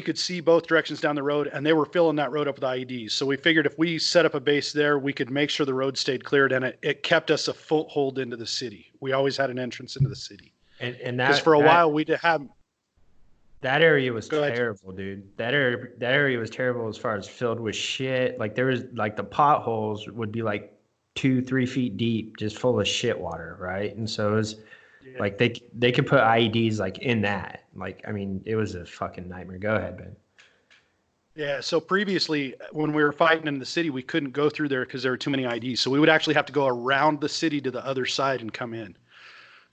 could see both directions down the road, and they were filling that road up with IEDs. So we figured if we set up a base there, we could make sure the road stayed cleared, and it kept us a foothold into the city. We always had an entrance into the city. And because for a while we did have. That area was terrible, dude. That area was terrible as far as filled with shit. Like there was like the potholes would be like 2-3 feet deep, just full of shit water, right? And so it was like they could put IEDs like in that. Like, I mean, it was a fucking nightmare. Go ahead, Ben. Yeah. So previously, when we were fighting in the city, we couldn't go through there because there were too many IEDs. So we would actually have to go around the city to the other side and come in.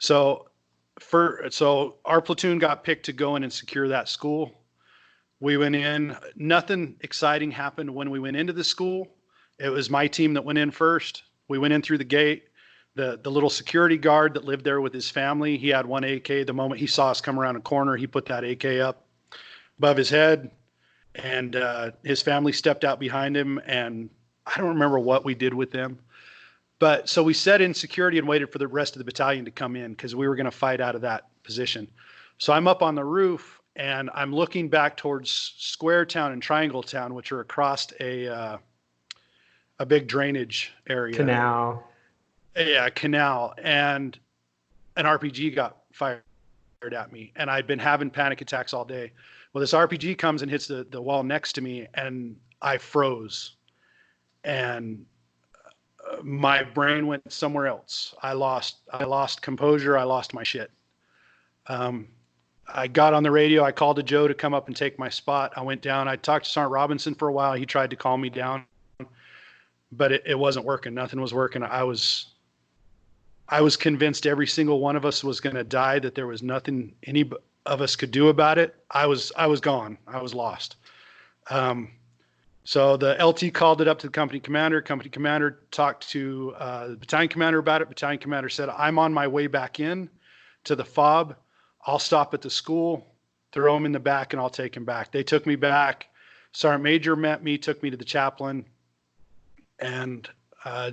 So our platoon got picked to go in and secure that school. We went in. Nothing exciting happened when we went into the school. It was my team that went in first. We went in through the gate. The little security guard that lived there with his family, he had one AK. The moment he saw us come around a corner, he put that AK up above his head, and his family stepped out behind him, and I don't remember what we did with them. But so we set in security and waited for the rest of the battalion to come in because we were going to fight out of that position. So I'm up on the roof and I'm looking back towards Square Town and Triangle Town, which are across a big drainage area. Canal. Yeah, canal. And an RPG got fired at me, and I'd been having panic attacks all day. Well, this RPG comes and hits the wall next to me, and I froze. And my brain went somewhere else. I lost composure. I lost my shit. I got on the radio. I called to Joe to come up and take my spot. I went down. I talked to Sergeant Robinson for a while. He tried to calm me down, but it wasn't working. Nothing was working. I was convinced every single one of us was going to die, that there was nothing any of us could do about it. I was gone. I was lost. So the LT called it up to the company commander. Company commander talked to the battalion commander about it. Battalion commander said, I'm on my way back in to the FOB. I'll stop at the school, throw him in the back, and I'll take him back. They took me back. Sergeant Major met me, took me to the chaplain, and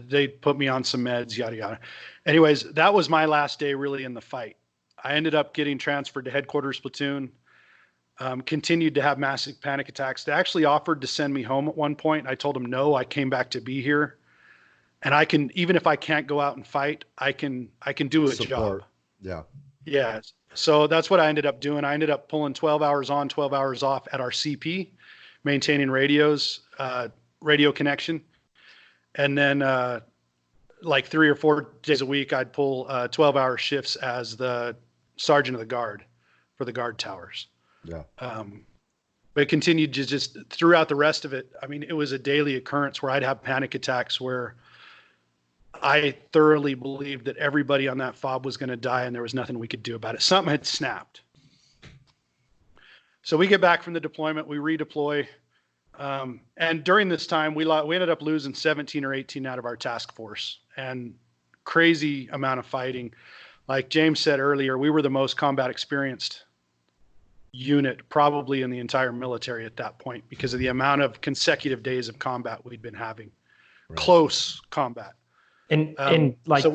they put me on some meds, yada, yada. Anyways, that was my last day really in the fight. I ended up getting transferred to headquarters platoon, continued to have massive panic attacks. They actually offered to send me home at one point. I told them no, I came back to be here. And I can, even if I can't go out and fight, I can do a job. Yeah. Yeah. So that's what I ended up doing. I ended up pulling 12 hours on, 12 hours off at our CP, maintaining radios, radio connection. And then like 3 or 4 days a week, I'd pull 12-hour shifts as the sergeant of the guard for the guard towers. Yeah. But it continued to just throughout the rest of it. I mean, it was a daily occurrence where I'd have panic attacks where I thoroughly believed that everybody on that FOB was going to die and there was nothing we could do about it. Something had snapped. So we get back from the deployment, we redeploy. And during this time, we ended up losing 17 or 18 out of our task force, and crazy amount of fighting. Like James said earlier, we were the most combat experienced unit probably in the entire military at that point because of the amount of consecutive days of combat we'd been having. Right. Close combat. And like, so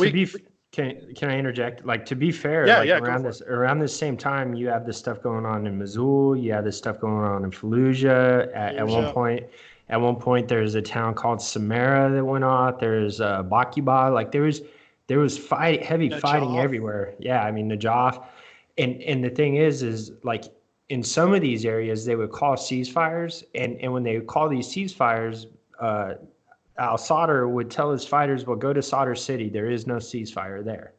can I interject? Like, to be fair, around this same time, you have this stuff going on in Mosul, you have this stuff going on in Fallujah. At one point, there's a town called Samara that went off. There's Bakiba. Like there was heavy Najaf. Fighting everywhere. Yeah, I mean Najaf. And the thing is like in some of these areas they would call ceasefires, and when they would call these ceasefires, Al-Sadr would tell his fighters, well, go to Sadr City. There is no ceasefire there.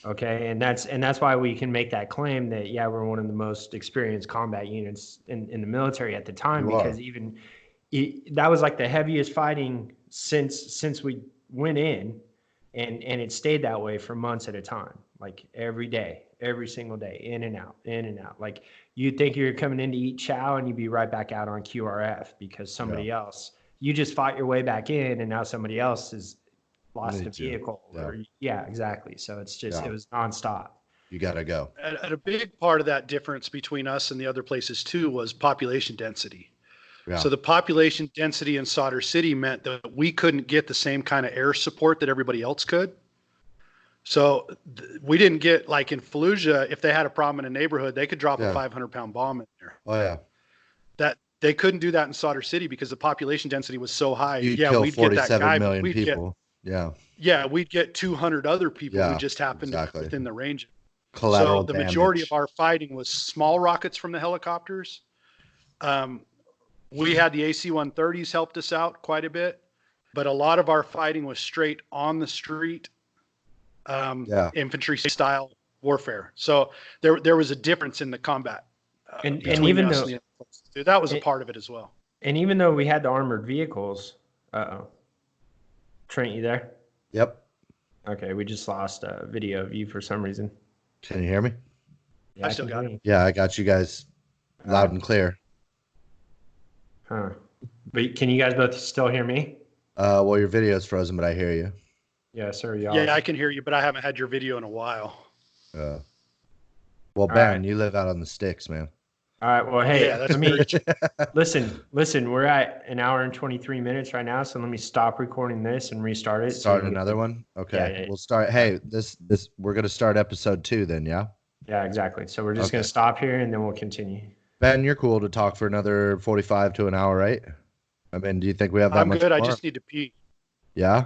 Okay. And that's why we can make that claim that, yeah, we're one of the most experienced combat units in the military at the time, because that was like the heaviest fighting since we went in, and it stayed that way for months at a time, like every day, every single day, in and out. Like you'd think you're coming in to eat chow and you'd be right back out on QRF because somebody else, you just fought your way back in, and now somebody else has lost a vehicle. Yeah, exactly. So it's just, it was nonstop. You got to go. And a big part of that difference between us and the other places too was population density. Yeah. So the population density in Sadr City meant that we couldn't get the same kind of air support that everybody else could. So we didn't get, like in Fallujah, if they had a problem in a neighborhood, they could drop a 500-pound bomb in there. Oh yeah. They couldn't do that in Sadr City because the population density was so high. You'd kill 47 million people. We'd get 200 other people who just happened within the range. Collateral so the damage. Majority of our fighting was small rockets from the helicopters. We had the AC-130s helped us out quite a bit, but a lot of our fighting was straight on the street, infantry style warfare. So there was a difference in the combat. And even though that was a part of it as well. And even though we had the armored vehicles, Trent, you there? Yep. Okay, we just lost a video of you for some reason. Can you hear me? Yeah, I still got it. Yeah, I got you guys loud and clear. Huh. But can you guys both still hear me? Well, your video's frozen, but I hear you. Yeah, sir. Y'all. Yeah, I can hear you, but I haven't had your video in a while. Well, Ben, you live out on the sticks, man. All right. Well, hey, listen, we're at an hour and 23 minutes right now. So let me stop recording this and restart it. Start another one. Okay. We'll start. Hey, this, we're going to start episode 2 then. Yeah. Yeah, exactly. So we're just going to stop here and then we'll continue. Ben, you're cool to talk for another 45 to an hour, right? I mean, do you think we have that much? I'm good. More? I just need to pee. Yeah.